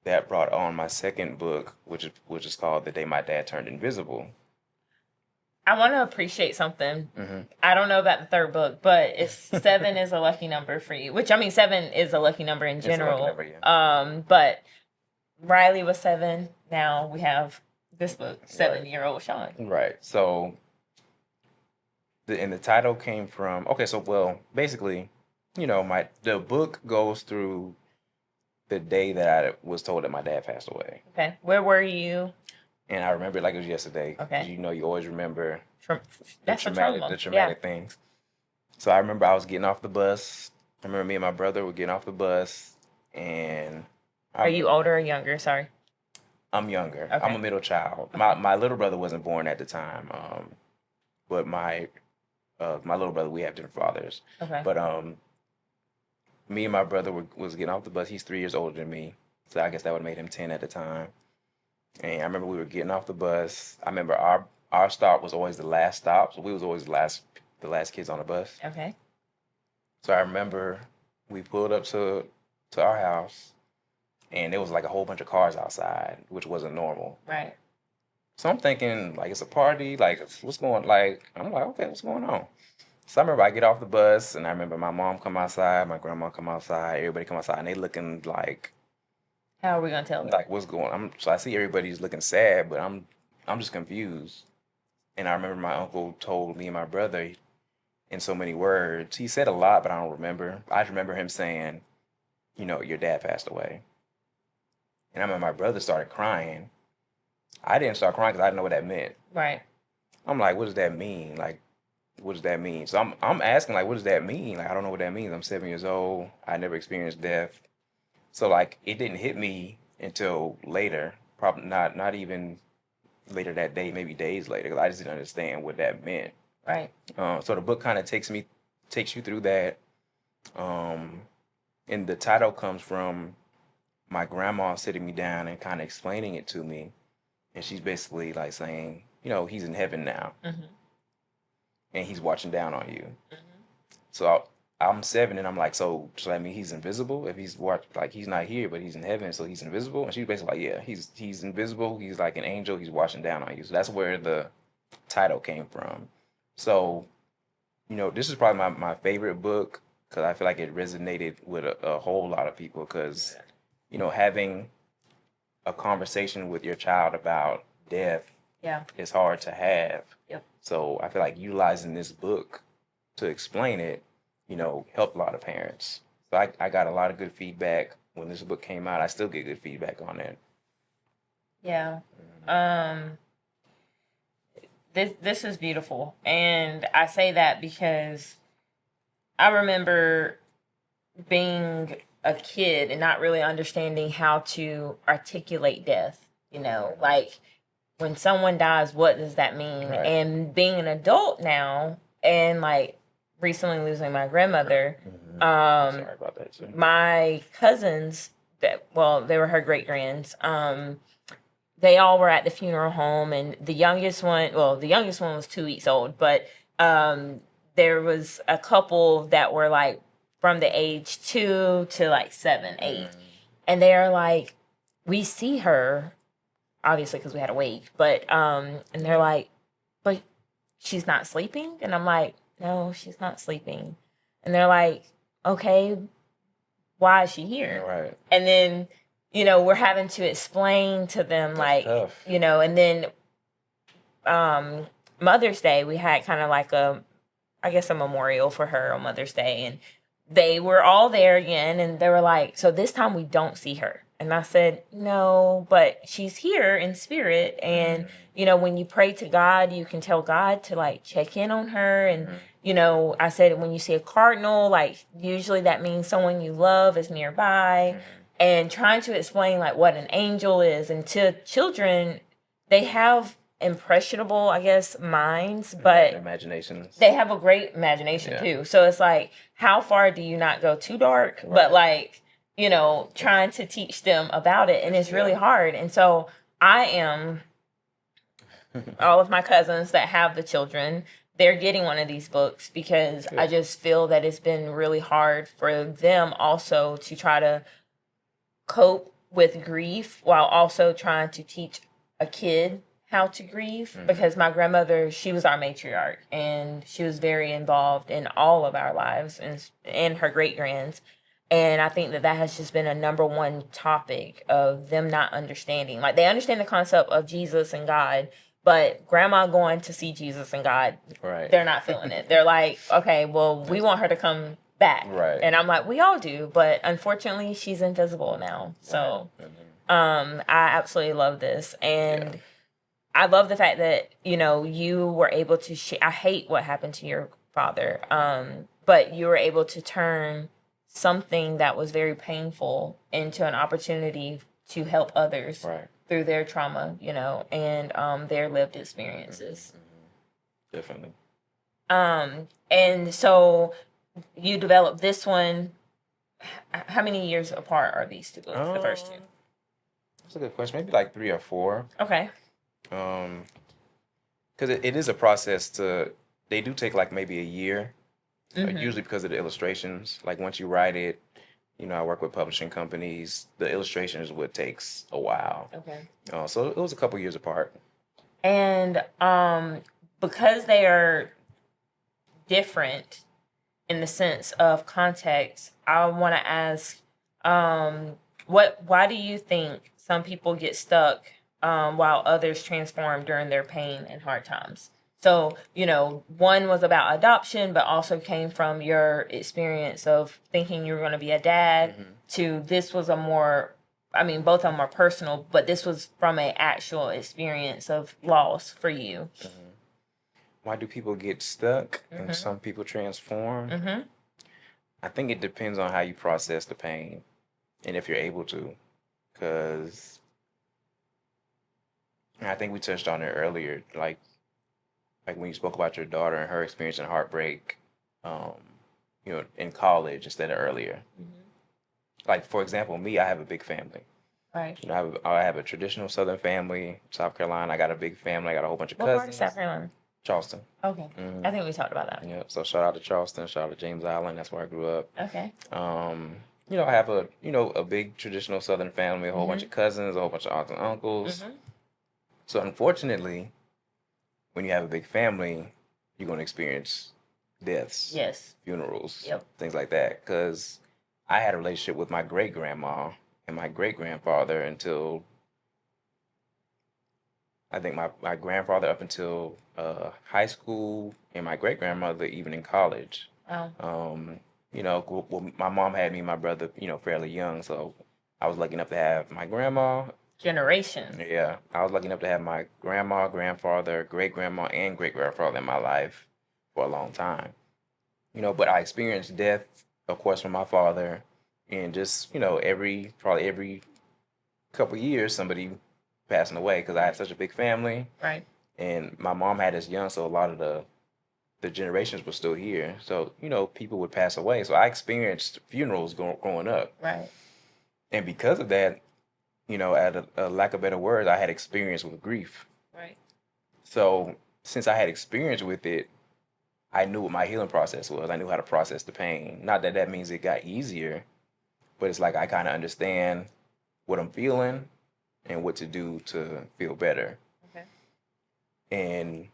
that brought on my second book, which is called The Day My Dad Turned Invisible. I want to appreciate something. Mm-hmm. I don't know about the third book, but if 7 is a lucky number for you, which I mean, 7 is a lucky number in general. It's a lucky number, yeah. But Riley was 7. Now we have this book, 7-year-old Sean. Right. So, the title came from, okay, so, well, basically, you know, the book goes through the day that I was told that my dad passed away. Okay. Where were you? And I remember it like it was yesterday. Okay. You know, you always remember the traumatic things. So I remember I was getting off the bus. I remember me and my brother were getting off the bus. And are you older or younger? Sorry. I'm younger. Okay. I'm a middle child. My little brother wasn't born at the time. But my little brother, we have different fathers. Okay. But me and my brother was getting off the bus. He's 3 years older than me, so I guess that would have made him 10 at the time. And I remember we were getting off the bus. I remember our stop was always the last stop, so we was always the last kids on the bus. Okay. So I remember we pulled up to our house, and there was like a whole bunch of cars outside, which wasn't normal. Right. So I'm thinking, like, it's a party, like, what's going, like, I'm like, okay, what's going on? So I remember I get off the bus, and I remember my mom come outside, my grandma come outside, everybody come outside, and they looking like, how are we gonna tell them? like, what's going on? So I see everybody's looking sad, but I'm just confused. And I remember my uncle told me and my brother in so many words. He said a lot, but I don't remember. I just remember him saying, you know, your dad passed away. And I remember my brother started crying. I didn't start crying because I didn't know what that meant. Right. I'm like, what does that mean? Like, what does that mean? So I'm asking, like, what does that mean? Like, I don't know what that means. I'm 7 years old. I never experienced death. So, like, it didn't hit me until later. Probably not even later that day, maybe days later, because I just didn't understand what that meant. Right. So the book kind of takes you through that. And the title comes from my grandma sitting me down and kind of explaining it to me. And she's basically like saying, you know, he's in heaven now. Mm-hmm. And he's watching down on you. Mm-hmm. So I'm 7 and I'm like, so does that mean he's invisible? If he's like he's not here, but he's in heaven, so he's invisible? And she's basically like, yeah, he's invisible. He's like an angel. He's watching down on you. So that's where the title came from. So, you know, this is probably my favorite book because I feel like it resonated with a whole lot of people because, you know, having a conversation with your child about death is hard to have. Yep. So I feel like utilizing this book to explain it, you know, helped a lot of parents. So I got a lot of good feedback when this book came out. I still get good feedback on it. Yeah. This is beautiful. And I say that because I remember being a kid and not really understanding how to articulate death, you know, like when someone dies, what does that mean? Right. And being an adult now and like recently losing my grandmother, Sorry about that too. My cousins they were her great grands, they all were at the funeral home, and the youngest one was 2 weeks old, but there was a couple that were like from the age 2 to like 7, 8, and they're like, we see her, obviously because we had to wait, but and they're like, but she's not sleeping, and I'm like, no, she's not sleeping, and they're like, okay, why is she here? Right. And then, we're having to explain to them, That's like, tough. and then Mother's Day, we had kind of like a memorial for her on Mother's Day. And they were all there again, and they were like, so this time we don't see her. And I said, no, but she's here in spirit. And, when you pray to God, you can tell God to like check in on her. And, I said, when you see a cardinal, like usually that means someone you love is nearby. And trying to explain like what an angel is. And to children, they have impressionable, I guess, minds, but imaginations. They have a great imagination too. So it's like, how far do you not go too dark? Right. But like, trying to teach them about it, and it's really hard. And so I am, all of my cousins that have the children, they're getting one of these books because I just feel that it's been really hard for them also to try to cope with grief while also trying to teach a kid how to grieve, because my grandmother, she was our matriarch, and she was very involved in all of our lives and her great grands. And I think that has just been a number one topic of them not understanding. Like, they understand the concept of Jesus and God, but grandma going to see Jesus and God, they're not feeling it. They're like, okay, well, we want her to come back. Right. And I'm like, we all do, but unfortunately she's invisible now. So I absolutely love this. And I love the fact that, you were able to I hate what happened to your father, but you were able to turn something that was very painful into an opportunity to help others through their trauma, and their lived experiences. Definitely. And so you developed this one. How many years apart are these two books, the first two? That's a good question. Maybe like 3 or 4. Okay. Because it is a process they do take like maybe a year, usually because of the illustrations. Like once you write it, I work with publishing companies, the illustrations would takes a while. Okay. So it was a couple years apart. And because they are different in the sense of context, I want to ask, why do you think some people get stuck while others transform during their pain and hard times? So, one was about adoption, but also came from your experience of thinking you were going to be a dad, to this was both of them are personal, but this was from an actual experience of loss for you. Why do people get stuck and some people transform? I think it depends on how you process the pain and if you're able to. Because I think we touched on it earlier, like when you spoke about your daughter and her experience in heartbreak, in college instead of earlier. Like, for example, me, I have a big family. Right. I have a traditional Southern family, South Carolina. I got a big family. I got a whole bunch of cousins. What part of South Carolina? Charleston. Okay. I think we talked about that. Yeah. So shout out to Charleston. Shout out to James Island. That's where I grew up. Okay. I have a big traditional Southern family, a whole bunch of cousins, a whole bunch of aunts and uncles. So unfortunately, when you have a big family, you're going to experience deaths, funerals, things like that. Because I had a relationship with my great grandma and my great grandfather until I think my grandfather up until high school, and my great grandmother even in college. My mom had me and my brother, fairly young, so I was lucky enough to have my grandma. Generation. Yeah, I was lucky enough to have my grandma, grandfather, great grandma, and great grandfather in my life for a long time. But I experienced death, of course, from my father, and just probably every couple years somebody passing away, because I had such a big family. Right. And my mom had us young, so a lot of the generations were still here. So, people would pass away. So I experienced funerals growing up. Right. And because of that, at a lack of better words, I had experience with grief. Right. So since I had experience with it, I knew what my healing process was. I knew how to process the pain. Not that that means it got easier, but it's like I kind of understand what I'm feeling and what to do to feel better. Okay. And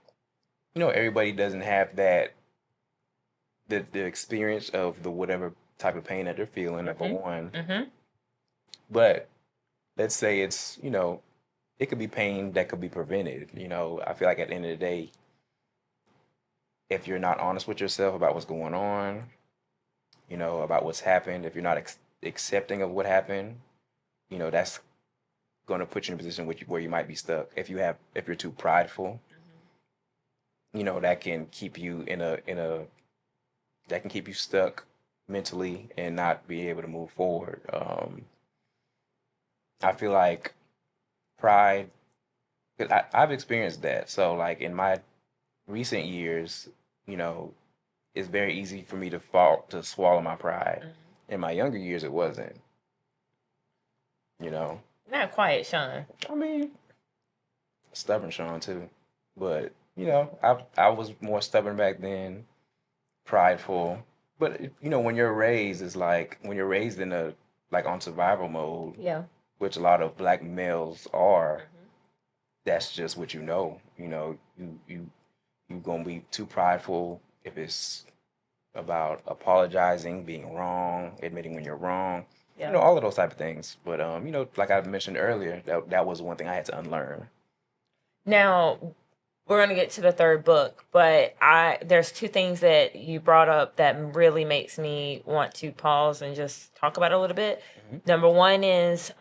everybody doesn't have that the experience of the whatever type of pain that they're feeling, number one. Mm-hmm. But let's say it's, it could be pain that could be prevented. I feel like at the end of the day, if you're not honest with yourself about what's going on, about what's happened, if you're not accepting of what happened, that's going to put you in a position where you might be stuck. If you're too prideful, that can keep you that can keep you stuck mentally and not be able to move forward. I feel like pride, 'cause I've experienced that. So like in my recent years, it's very easy for me to swallow my pride. Mm-hmm. In my younger years, it wasn't. Not quiet, Sean. I mean, stubborn Sean too, but I was more stubborn back then, prideful. But when you're raised, it's like when you're raised in a like on survival mode, Yeah. which a lot of black males are. Mm-hmm. That's just what you gonna be too prideful if it's about apologizing, being wrong, admitting when you're wrong, Yeah. all of those type of things. But like I mentioned earlier, that was one thing I had to unlearn. Now, we're going to get to the third book, but there's two things that you brought up that really makes me want to pause and just talk about it a little bit. Mm-hmm. Number one is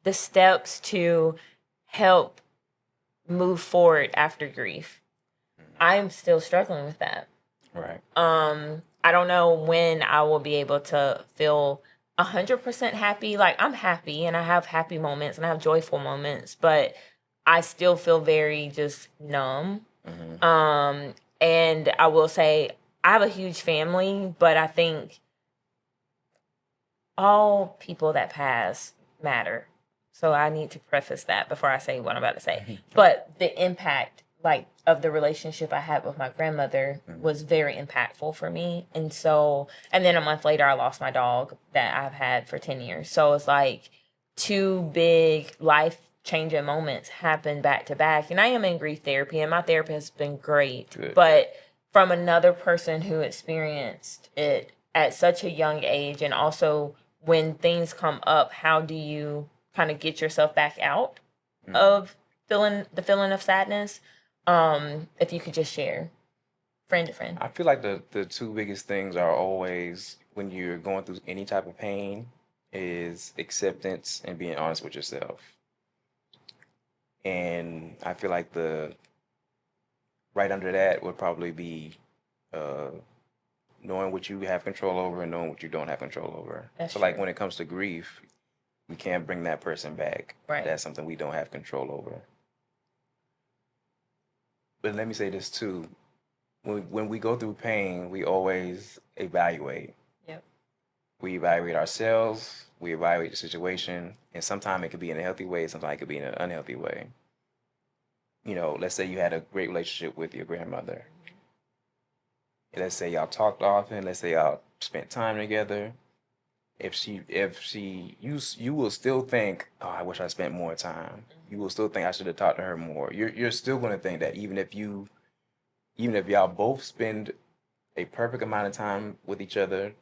the steps to help move forward after grief. I'm still struggling with that. Right. I don't know when I will be able to feel 100% happy. Like, I'm happy and I have happy moments and I have joyful moments, but I still feel very just numb. Mm-hmm. And I will say I have a huge family, but I think all people that pass matter. So I need to preface that before I say what I'm about to say. But the impact, like, of the relationship I had with my grandmother was very impactful for me. And so, and then a month later, I lost my dog that I've had for 10 years. So it's like two big life changing moments happen back to back. And I am in grief therapy, and my therapist has been great. Good. But from another person who experienced it at such a young age, and also when things come up, how do you kind of get yourself back out of the feeling of sadness? If you could just share, friend to friend. I feel like the two biggest things are always when you're going through any type of pain is acceptance and being honest with yourself. And I feel like the right under that would probably be knowing what you have control over and knowing what you don't have control over. That's so like true. when it comes to grief, we can't bring that person back. Right. That's something we don't have control over. But let me say this too. When we go through pain, we always evaluate. Yep. We evaluate ourselves, we evaluate the situation, and sometimes it could be in a healthy way, sometimes it could be in an unhealthy way. Let's say you had a great relationship with your grandmother. Let's say y'all talked often, let's say y'all spent time together. You will still think, oh, I wish I spent more time. You will still think I should have talked to her more. You're still going to think that even if y'all both spend a perfect amount of time with each other,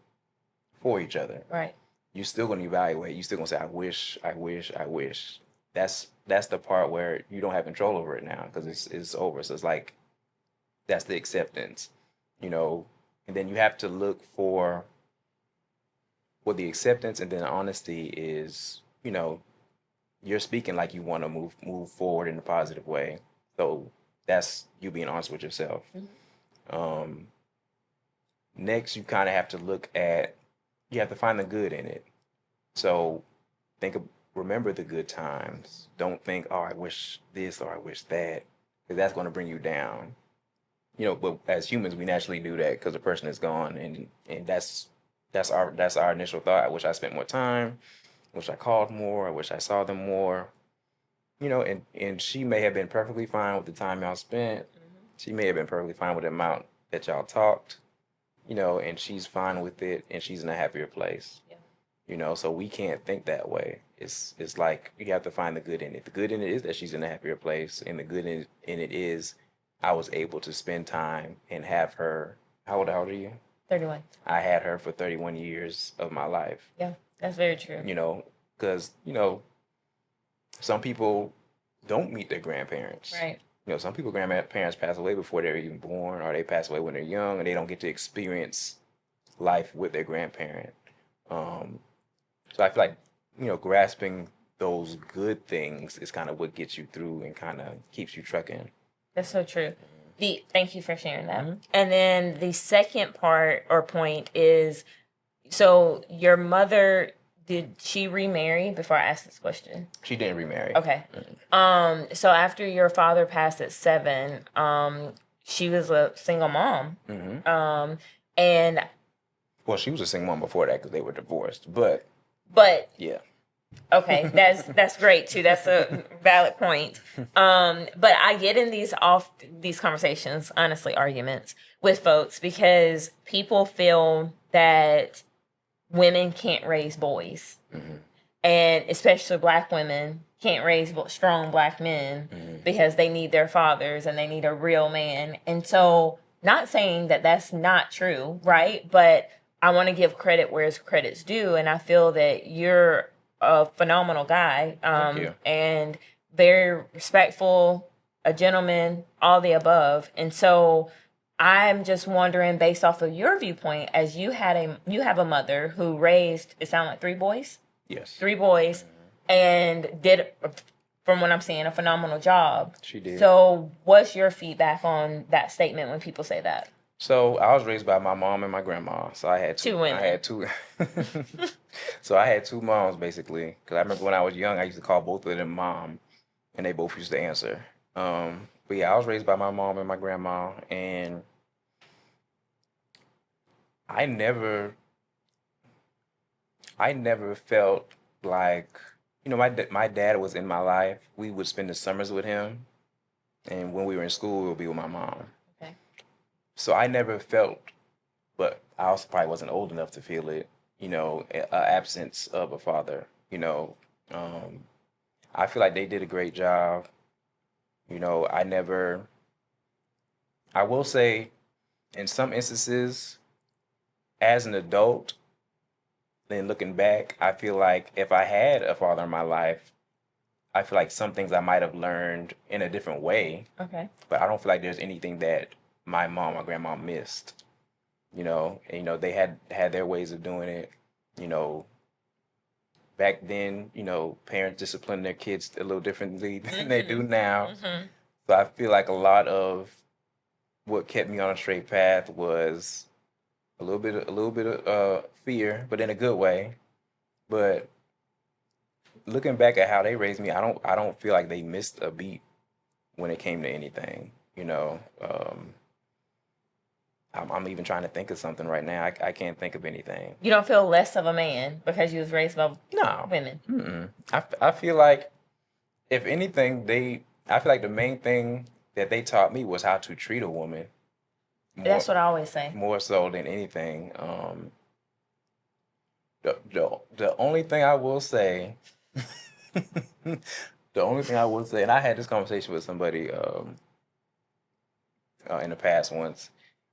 for each other, Right. you're still going to evaluate. You're still going to say, I wish, I wish, I wish. That's the part where you don't have control over it now because it's over. So it's like that's the acceptance, and then you have to look for what the acceptance and then the honesty is. You're speaking like you want to move forward in a positive way. So that's you being honest with yourself. Next, you kind of have to you have to find the good in it. So remember the good times. Don't think, oh, I wish this or I wish that, because that's going to bring you down. But as humans, we naturally do that because the person is gone, and that's our initial thought. I wish I spent more time. wish I called more. I wish I saw them more. And she may have been perfectly fine with the time y'all spent. She may have been perfectly fine with the amount that y'all talked, and she's fine with it and she's in a happier place. Yeah. So we can't think that way. It's like you have to find the good in it. The good in it is that she's in a happier place, and the good in it is I was able to spend time and have her. How old are you? 31. I had her for 31 years of my life. Yeah, that's very true. Because, some people don't meet their grandparents. Right. Some people grandparents pass away before they're even born, or they pass away when they're young, and they don't get to experience life with their grandparent. So I feel like, grasping those good things is kind of what gets you through and kind of keeps you trucking. That's so true. Thank you for sharing that. Mm-hmm. And then the second part or point is, so your mother, did she remarry before I ask this question? She didn't remarry. Okay. Mm-hmm. So after your father passed at 7, she was a single mom. Mm-hmm. And well, she was a single mom before that because they were divorced, but yeah. Okay, that's great too. That's a valid point. But I get in these conversations, honestly, arguments with folks because people feel that women can't raise boys, mm-hmm. and especially Black women can't raise strong Black men, mm-hmm. because they need their fathers and they need a real man. And so, not saying that that's not true, right? But I want to give credit where credit's due, and I feel that you're a phenomenal guy, Thank you. and very respectful, a gentleman, all the above. And so I'm just wondering, based off of your viewpoint, as you have a mother who raised, it sounded like 3 boys? Yes. 3 boys, mm-hmm. and did, from what I'm seeing, a phenomenal job. She did. So what's your feedback on that statement when people say that? So I was raised by my mom and my grandma. So I had 2 women. I had 2. So I had 2 moms basically. Because I remember when I was young, I used to call both of them mom, and they both used to answer. But yeah, I was raised by my mom and my grandma, and I never felt like, my dad was in my life. We would spend the summers with him, and when we were in school, we would be with my mom. So I never felt, but I also probably wasn't old enough to feel it, an absence of a father. I feel like they did a great job. I will say, in some instances, as an adult, then looking back, I feel like if I had a father in my life, I feel like some things I might have learned in a different way. Okay. But I don't feel like there's anything that my mom or grandma missed, and, they had their ways of doing it, back then, parents disciplined their kids a little differently than mm-hmm. they do now. Mm-hmm. So I feel like a lot of what kept me on a straight path was a little bit of fear, but in a good way. But looking back at how they raised me, I don't feel like they missed a beat when it came to anything, I'm even trying to think of something right now. I can't think of anything. You don't feel less of a man because you was raised by women? Mm-mm. I feel like, if anything, I feel like the main thing that they taught me was how to treat a woman. That's what I always say. More so than anything. The only thing I will say, and I had this conversation with somebody in the past once.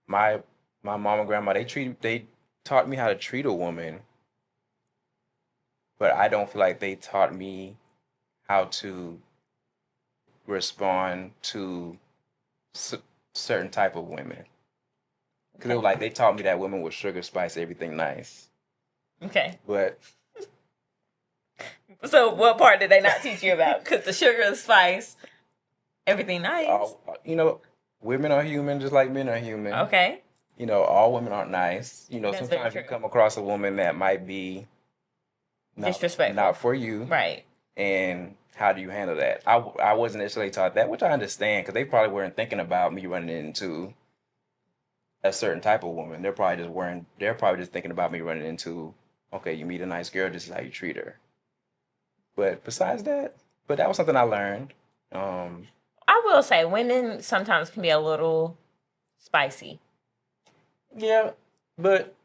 My mom and grandma, they taught me how to treat a woman, but I don't feel like they taught me how to respond to certain type of women. Because it was like they taught me that women would sugar spice everything nice. Okay. But so what part did they not teach you about? Because the sugar, the spice, everything nice. Women are human just like men are human. Okay. All women aren't nice. That's sometimes you come across a woman that might be disrespectful, not for you. Right. And how do you handle that? I wasn't necessarily taught that, which I understand, because they probably weren't thinking about me running into a certain type of woman. They're probably just thinking about me running into, okay, you meet a nice girl, this is how you treat her. But besides that, but that was something I learned. Um, I will say women sometimes can be a little spicy. yeah, but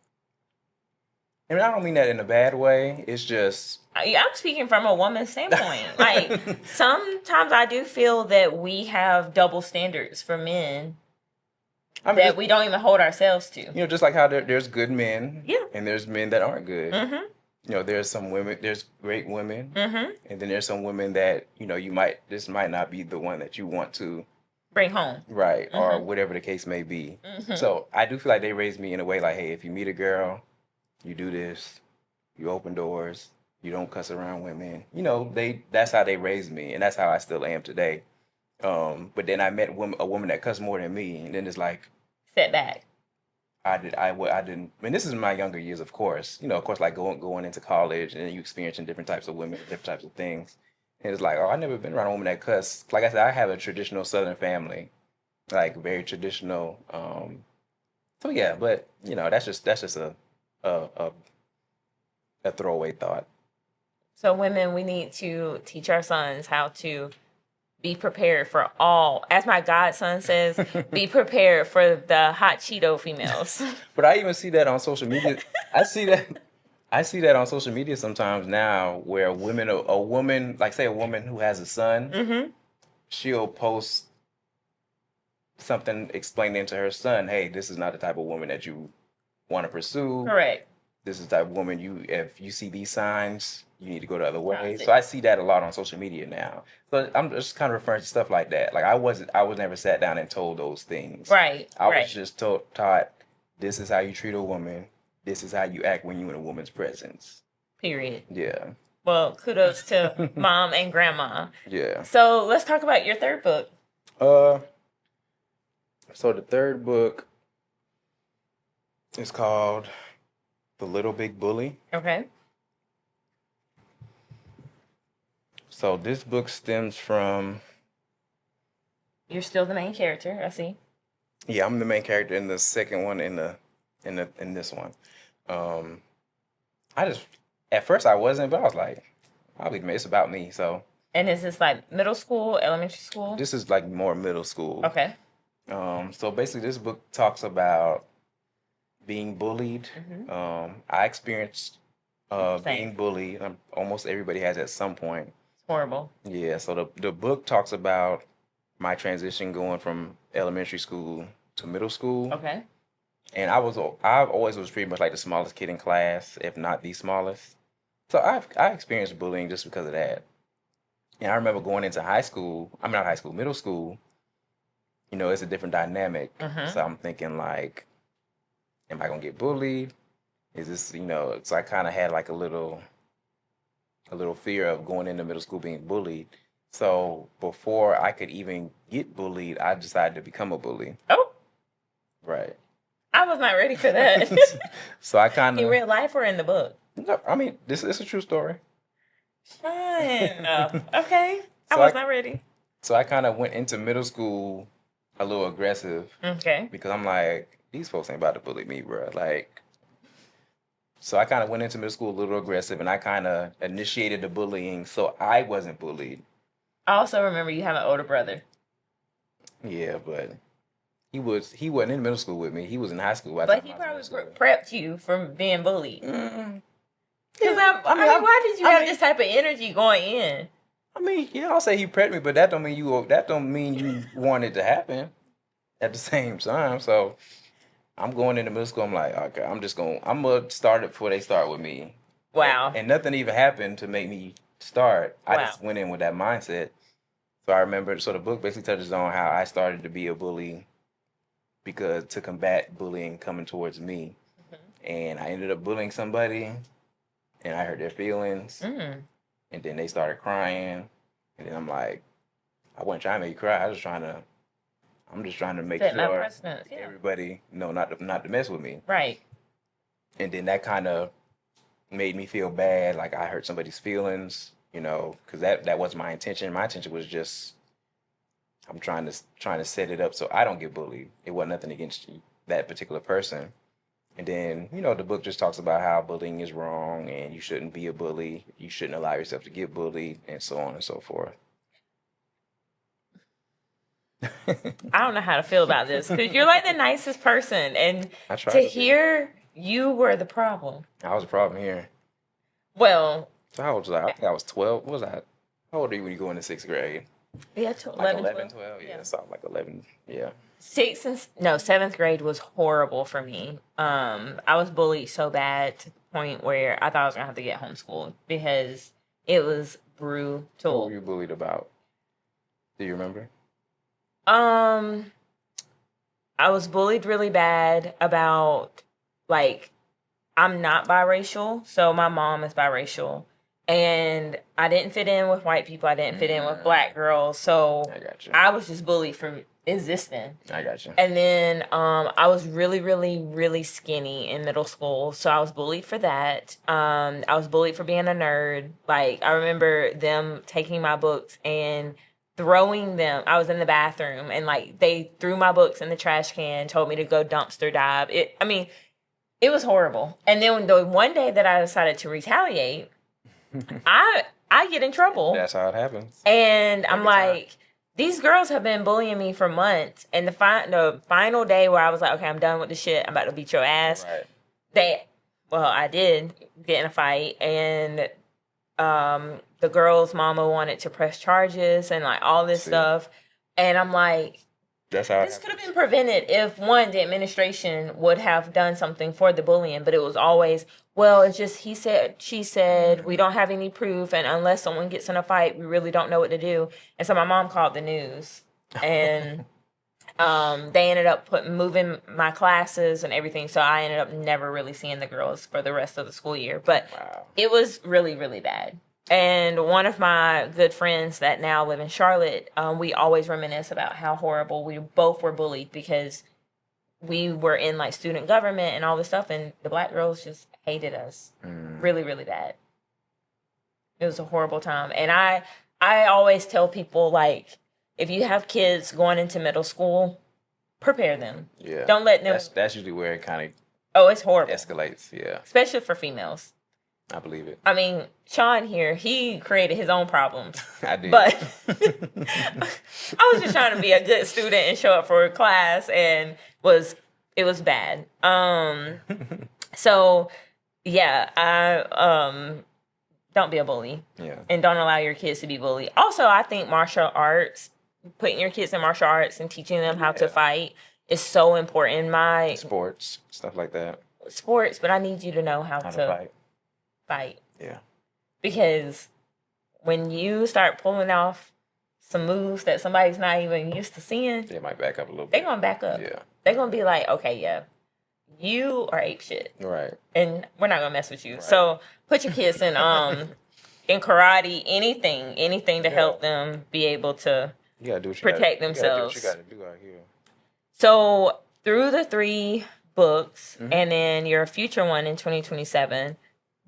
and I don't mean that in a bad way. It's just I'm speaking from a woman's standpoint. Like, sometimes I do feel that we have double standards for men I mean, that we don't even hold ourselves to. just like how there's good men, Yeah. and there's men that aren't good. Mm-hmm. There's some women, there's great women, Mm-hmm. and then there's some women that this might not be the one that you want to Bring home. right or Mm-hmm. whatever the case may be. Mm-hmm. So I do feel like they raised me in a way like, hey, if you meet a girl, you do this, you open doors, you don't cuss around women. That's how they raised me, and that's how I still am today. But then I met a woman that cussed more than me, and then it's like Setback. I didn't. I mean, this is in my younger years, of course. Of course, like going into college, and then you experiencing different types of women, different types of things. And it's like, oh, I never been around a woman that cuss. Like I said, I have a traditional Southern family, like very traditional. So yeah, but that's just a a throwaway thought. So women, we need to teach our sons how to be prepared for all. As my godson says, be prepared for the hot Cheeto females. But I even see that on social media. I see that. I see that on social media sometimes now, where a woman, like say a woman who has a son, Mm-hmm. she'll post something explaining to her son, "Hey, this is not the type of woman that you want to pursue. Correct. This is the type of woman if you see these signs, you need to go the other way." Right. So I see that a lot on social media now. So I'm just kind of referring to stuff like that. Like I was never sat down and told those things. Right. I right. was just taught this is how you treat a woman. This is how you act when you're in a woman's presence. Period. Yeah. Well, kudos to mom and grandma. Yeah. So let's talk about your third book. So the third book is called The Little Big Bully. Okay. So this book stems from. You're still the main character, I see. Yeah, I'm the main character in the second one in this one. I just at first I wasn't, but I was like, probably it's about me. So And is this like middle school, elementary school? this is like more middle school. Okay. So basically this book talks about being bullied. Mm-hmm. I experienced Same. being bullied. Almost everybody has at some point. It's horrible. Yeah, so the book talks about my transition going from elementary school to middle school. Okay. And I've always was pretty much like the smallest kid in class, if not the smallest. So I experienced bullying just because of that. And I remember going into high school, I'm not high school, middle school, it's a different dynamic. Mhm. So I'm thinking like, am I gonna get bullied? Is this, so I kind of had like a little fear of going into middle school being bullied. So before I could even get bullied, I decided to become a bully. Oh, Right. I was not ready for that. So I kind In of, real life or in the book? I mean, this is a true story. Fine. Okay. I So was not ready. So I kind of went into middle school a little aggressive Okay. because I'm like, these folks ain't about to bully me, bro. Like, so I kind of went into middle school a little aggressive, and I kind of initiated the bullying, so I wasn't bullied. I also remember you have an older brother. Yeah, but he wasn't in middle school with me. He was in high school. But he probably prepped you from being bullied. Mm. Because why did you have this type of energy going in? I mean, yeah, I'll say he prepped me, but that don't mean you want it to happen at the same time. So I'm going into middle school. I'm like, okay, I'm gonna start it before they start with me. Wow. And nothing even happened to make me start. I Wow. just went in with that mindset. So I remember, so the book basically touches on how I started to be a bully because to combat bullying coming towards me. Mm-hmm. And I ended up bullying somebody and I hurt their feelings. Mm. And then they started crying. And then I'm like, I wasn't trying to make you cry. I'm just trying to make Set my sure precedence, yeah. everybody know not to mess with me. Right. And then that kind of made me feel bad, like I hurt somebody's feelings, because that wasn't my intention. My intention was just I'm trying to set it up so I don't get bullied. It wasn't nothing against that particular person. And then, the book just talks about how bullying is wrong and you shouldn't be a bully. You shouldn't allow yourself to get bullied and so on and so forth. I don't know how to feel about this because you're like the nicest person, and I tried to to be. hear you were the problem. I was a problem here. Well, So how old was I? I think I was 12. What was I? How old are you when you go into sixth grade? yeah, Like 11, 11, 12. 12? Yeah, so like 11. Yeah. Seventh grade was horrible for me. I was bullied so bad to the point where I thought I was gonna have to get homeschooled because it was What were brutal. you bullied about? Do you remember? Um, I was bullied really bad about, like, I'm not biracial, so my mom is biracial. And I didn't fit in with white people. I didn't fit in with black girls. So I got you. I was just bullied for existing. I got you. And then I was really, really, really skinny in middle school. So I was bullied for that. I was bullied for being a nerd. Like, I remember them taking my books and throwing them. I was in the bathroom and, like, they threw my books in the trash can, told me to go dumpster dive. It was horrible. And then the one day that I decided to retaliate, I get in trouble. That's how it happens. And I'm Every time. like, these girls have been bullying me for months. And the final day where I was like, okay, I'm done with the shit. I'm about to beat your ass. Right. I did get in a fight. And the girl's mama wanted to press charges and, like, all this stuff. And I'm like, That's how it this could have happens. been prevented if, one, the administration would have done something for the bullying, but it was always, well, it's just he said, she said, we don't have any proof, and unless someone gets in a fight, we really don't know what to do. And so my mom called the news, and they ended up moving my classes and everything, so I ended up never really seeing the girls for the rest of the school year. But it was really, really bad. And one of my good friends that now live in Charlotte, we always reminisce about how horrible we both were bullied because we were in, like, student government and all this stuff, and the black girls just hated us really, really bad. It was a horrible time. And I always tell people, like, if you have kids going into middle school, prepare them. Yeah. Don't let them. That's usually where it kind Oh, it's horrible. of escalates. Yeah. Especially for females. I believe it. I mean, Sean here, he created his own problems. I did. But I was just trying to be a good student and show up for class, and it was bad. So yeah, I don't be a bully. Yeah. And don't allow your kids to be bullied. Also, I think martial arts, putting your kids in martial arts and teaching them how to fight is so important. Sports, stuff like that. Sports, but I need you to know how to fight. Yeah. Because when you start pulling off some moves that somebody's not even used to seeing, They might back up a little bit. they're going to back up. Yeah. They're going to be like, okay, yeah, you are ape shit. Right. And we're not going to mess with you. Right. So put your kids in karate, anything to help them be able to You gotta do what you protect gotta, themselves. You gotta do what you gotta do out here. So through the 3 books and then your future one in 2027,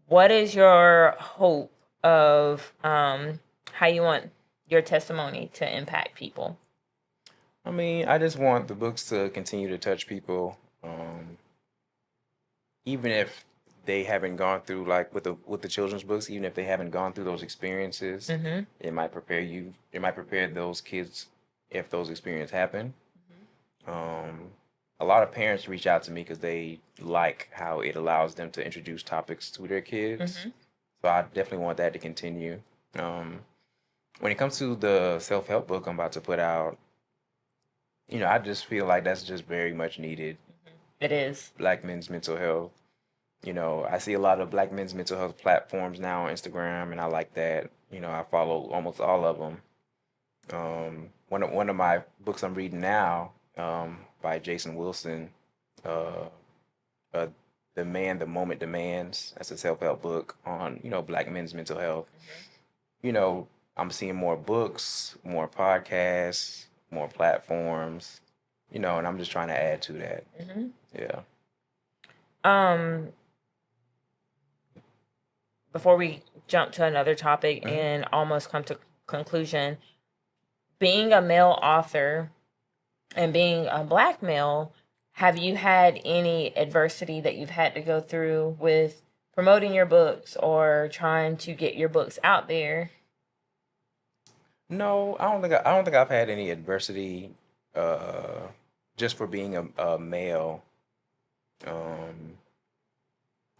what is your hope of how you want your testimony to impact people? I mean, I just want the books to continue to touch people, even if they haven't gone through, like with the children's books, even if they haven't gone through those experiences, it might prepare you. It might prepare those kids if those experiences happen. A lot of parents reach out to me because they like how it allows them to introduce topics to their kids. So I definitely want that to continue. When it comes to the self-help book I'm about to put out, I just feel like that's just very much needed. It is. Black men's mental health. I see a lot of Black men's mental health platforms now on Instagram, and I like that. I follow almost all of them. One of my books I'm reading now, by Jason Wilson, The Man, the Moment Demands. That's a self-help book on, Black men's mental health. I'm seeing more books, more podcasts, more platforms, and I'm just trying to add to that. Yeah. Before we jump to another topic and almost come to conclusion, being a male author and being a Black male, have you had any adversity that you've had to go through with promoting your books or trying to get your books out there? No, I don't think I've had any adversity just for being a male. Um,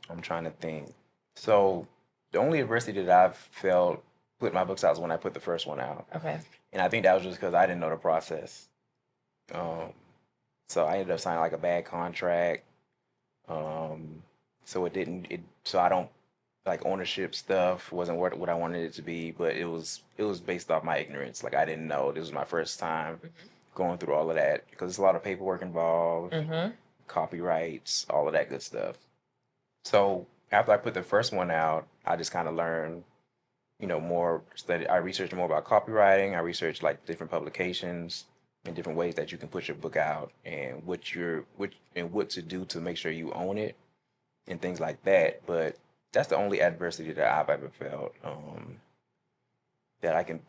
I'm trying to think. So the only adversity that I've felt putting my books out is when I put the first one out, Okay. and I think that was just because I didn't know the process. Um, so I ended up signing like a bad contract. Um, so it didn't it so I don't like ownership stuff wasn't what I wanted it to be, but it was based off my ignorance. Like I didn't know. This was my first time going through all of that because there's a lot of paperwork involved, Mm-hmm. copyrights, all of that good stuff. So after I put the first one out, I just kind of learned, more study. I researched more about copywriting. I researched like different publications and different ways that you can put your book out and what to do to make sure you own it and things like that. But that's the only adversity that I've ever felt that I can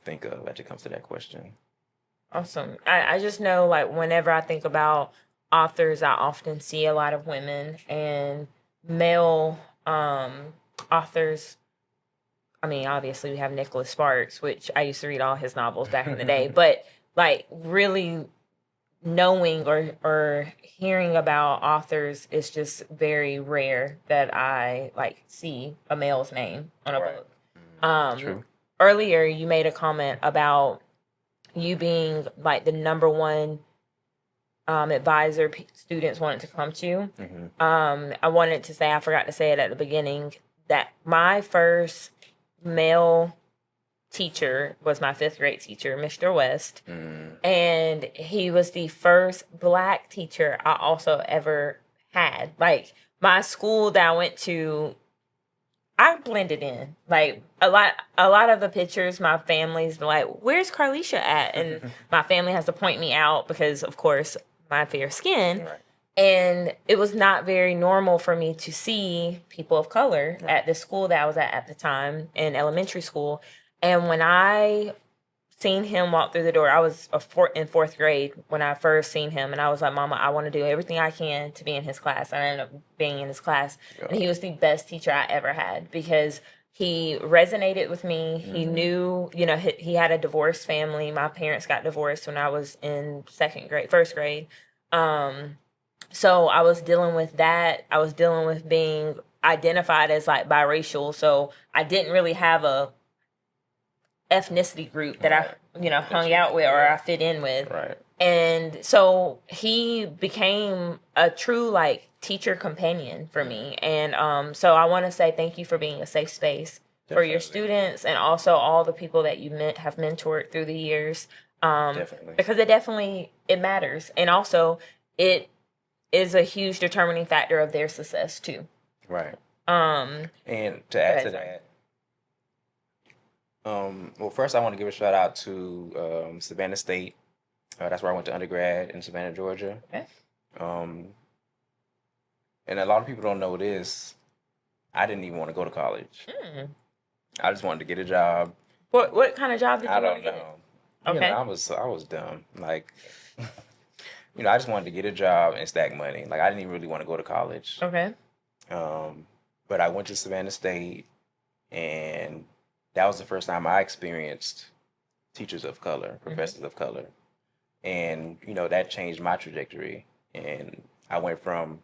think of as it comes to that question. Awesome. I just know, like, whenever I think about authors, I often see a lot of women and male authors. I mean, obviously, we have Nicholas Sparks, which I used to read all his novels back in the day, but like, really knowing or hearing about authors is just very rare that I like see a male's name on a Right. book. True. Earlier, you made a comment about you being like the number one advisor students wanted to come to. Hmm. I wanted to say, I forgot to say it at the beginning, that my first male teacher was my fifth grade teacher, Mr. West. And he was the first Black teacher I also ever had. Like, my school that I went to, I blended in. Like, a lot of the pictures, my family's like, "Where's Carlisha at?" And my family has to point me out because, of course, my fair skin. Right. And it was not very normal for me to see people of color at the school that I was at the time, in elementary school. And when I seen him walk through the door, I was in fourth grade when I first seen him, and I was like, "Mama, I want to do everything I can to be in his class." And I ended up being in his class, and he was the best teacher I ever had because he resonated with me. He knew, he had a divorced family. My parents got divorced when I was in first grade. So I was dealing with that. I was dealing with being identified as like biracial, so I didn't really have a ethnicity group that I hung out with or I fit in with. Right. And so he became a true like teacher companion for me. And so I want to say thank you for being a safe space for your Definitely. students and also all the people that you have mentored through the years. Definitely. Because it matters. And also it is a huge determining factor of their success too. Right. Um, And to add ahead, to sorry. that, well, first I want to give a shout out to Savannah State. That's where I went to undergrad in Savannah, Georgia. Okay. Um, and a lot of people don't know this. I didn't even want to go to college. I just wanted to get a job. What kind of job did you I want to don't get? know. Okay. I was dumb. Like, I just wanted to get a job and stack money. Like, I didn't even really want to go to college. Okay. But I went to Savannah State, and that was the first time I experienced teachers of color, professors of color. And, that changed my trajectory. And I went from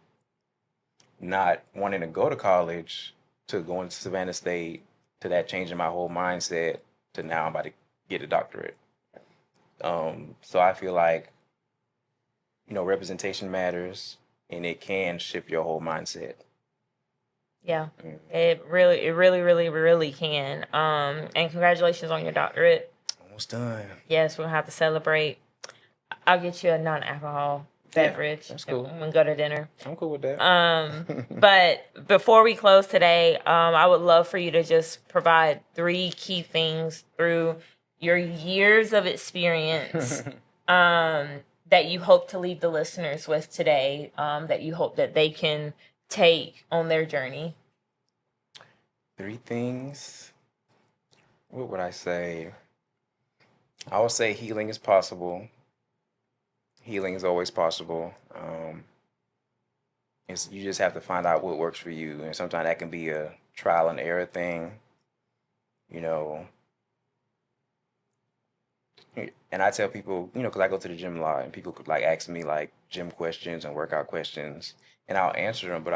not wanting to go to college to going to Savannah State to that changing my whole mindset to now I'm about to get a doctorate. So I feel like, representation matters and it can shift your whole mindset. Yeah, it really, really, really can. And congratulations on your doctorate. Almost done. Yes, we'll have to celebrate. I'll get you a non-alcohol beverage. that's cool. When we go to dinner. I'm cool with that. But before we close today, I would love for you to just provide 3 key things through your years of experience that you hope to leave the listeners with today, that you hope that they can take on their journey. 3 things. What would I say? I would say healing is possible. healing is always possible. You just have to find out what works for you, and sometimes that can be a trial and error thing, you know. And I tell people, because I go to the gym a lot, and people could like ask me like gym questions and workout questions, and I'll answer them, but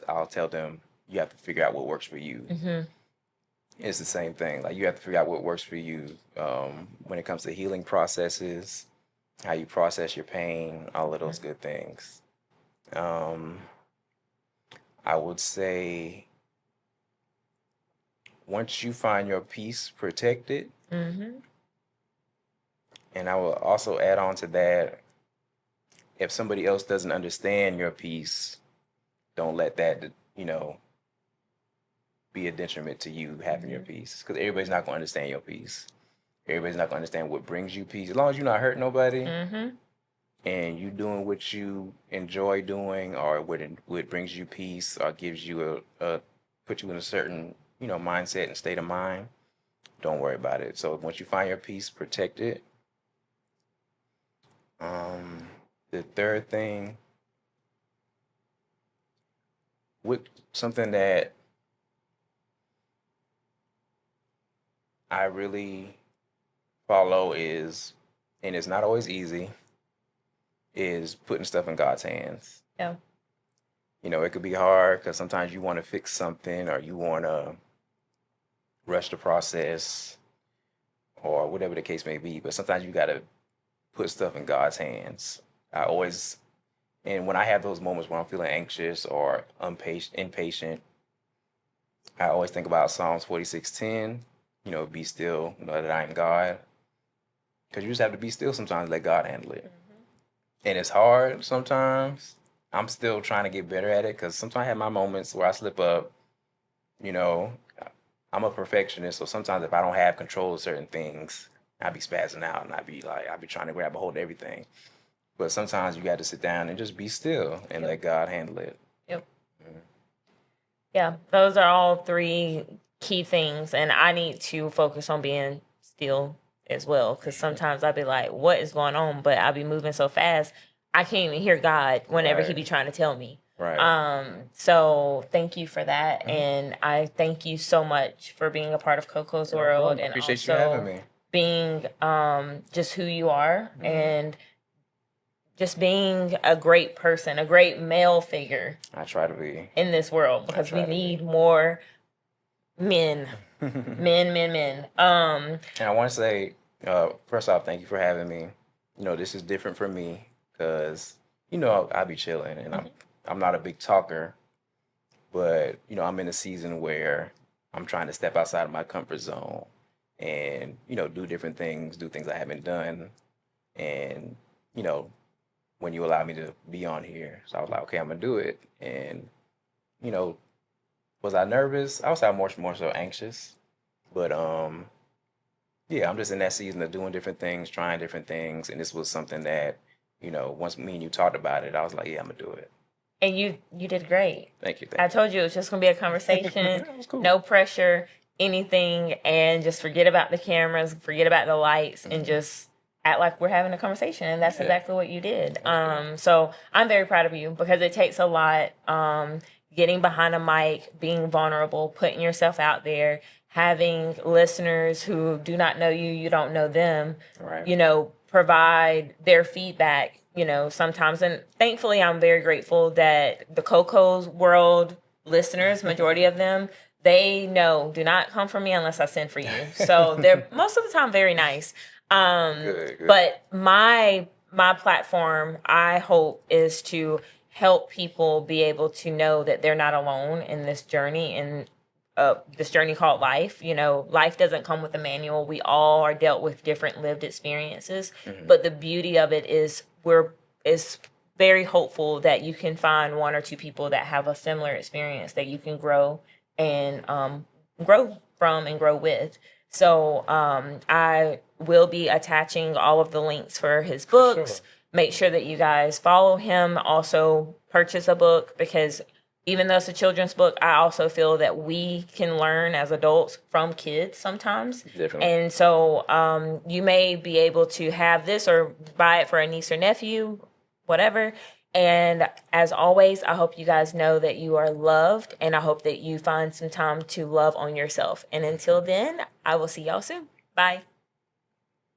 I'll tell them you have to figure out what works for you. Mm-hmm. It's the same thing. Like you have to figure out what works for you when it comes to healing processes, how you process your pain, all of those good things. I would say once you find your peace, protect it. Mm-hmm. And I will also add on to that, if somebody else doesn't understand your peace, don't let that, be a detriment to you having your peace. Because everybody's not going to understand your peace. Everybody's not going to understand what brings you peace. As long as you're not hurting nobody, Mm-hmm. and you doing what you enjoy doing, or what brings you peace, or gives you put you in a certain mindset and state of mind, don't worry about it. So once you find your peace, protect it. The third thing, something that I really follow is, and it's not always easy, is putting stuff in God's hands. Yeah. It could be hard because sometimes you want to fix something, or you want to rush the process, or whatever the case may be. But sometimes you got to put stuff in God's hands. And when I have those moments where I'm feeling anxious or impatient, I always think about Psalms 46:10. Be still, know that I am God. Because you just have to be still sometimes, let God handle it. Mm-hmm. And it's hard sometimes. I'm still trying to get better at it, because sometimes I have my moments where I slip up. I'm a perfectionist, so sometimes if I don't have control of certain things, I'd be spazzing out, and I'd be trying to grab a hold of everything. But sometimes you got to sit down and just be still and let God handle it. Yep. Mm-hmm. Yeah, those are all three key things, and I need to focus on being still as well, because sometimes I'll be like, what is going on? But I'll be moving so fast, I can't even hear God whenever he be trying to tell me. Right. So thank you for that. Mm-hmm. And I thank you so much for being a part of KOKO'S World, and appreciate also you having me. Being just who you are, mm-hmm. and just being a great person, a great male figure. I try to be. In this world, because we need more men. men. And I want to say, first off, thank you for having me. This is different for me because, I'll be chilling, and mm-hmm. I'm not a big talker, but, I'm in a season where I'm trying to step outside of my comfort zone and, do different things, do things I haven't done. And, when you allow me to be on here, so I was like, okay, I'm going to do it. And, was I nervous? I was more so anxious. But, yeah, I'm just in that season of doing different things, trying different things. And this was something that, once me and you talked about it, I was like, yeah, I'm going to do it. And you did great. Thank you. I told you it was just going to be a conversation. That was cool. No pressure, anything. And just forget about the cameras, forget about the lights, mm-hmm. and just act like we're having a conversation. And that's exactly what you did. So I'm very proud of you, because it takes a lot, getting behind a mic, being vulnerable, putting yourself out there, having listeners who do not know you, you don't know them, right. Provide their feedback, sometimes. And thankfully, I'm very grateful that the KOKO'S World listeners, majority of them, they know, do not come for me unless I send for you. So they're most of the time very nice. Good. But my platform, I hope, is to help people be able to know that they're not alone in this journey, and this journey called life. Life doesn't come with a manual. We all are dealt with different lived experiences. Mm-hmm. But the beauty of it is it's very hopeful that you can find one or two people that have a similar experience that you can grow and grow from and grow with. So I will be attaching all of the links for his books. Sure. Make sure that you guys follow him. Also purchase a book, because even though it's a children's book, I also feel that we can learn as adults from kids sometimes. Definitely. And so you may be able to have this or buy it for a niece or nephew, whatever. And as always, I hope you guys know that you are loved, and I hope that you find some time to love on yourself. And until then, I will see y'all soon. Bye.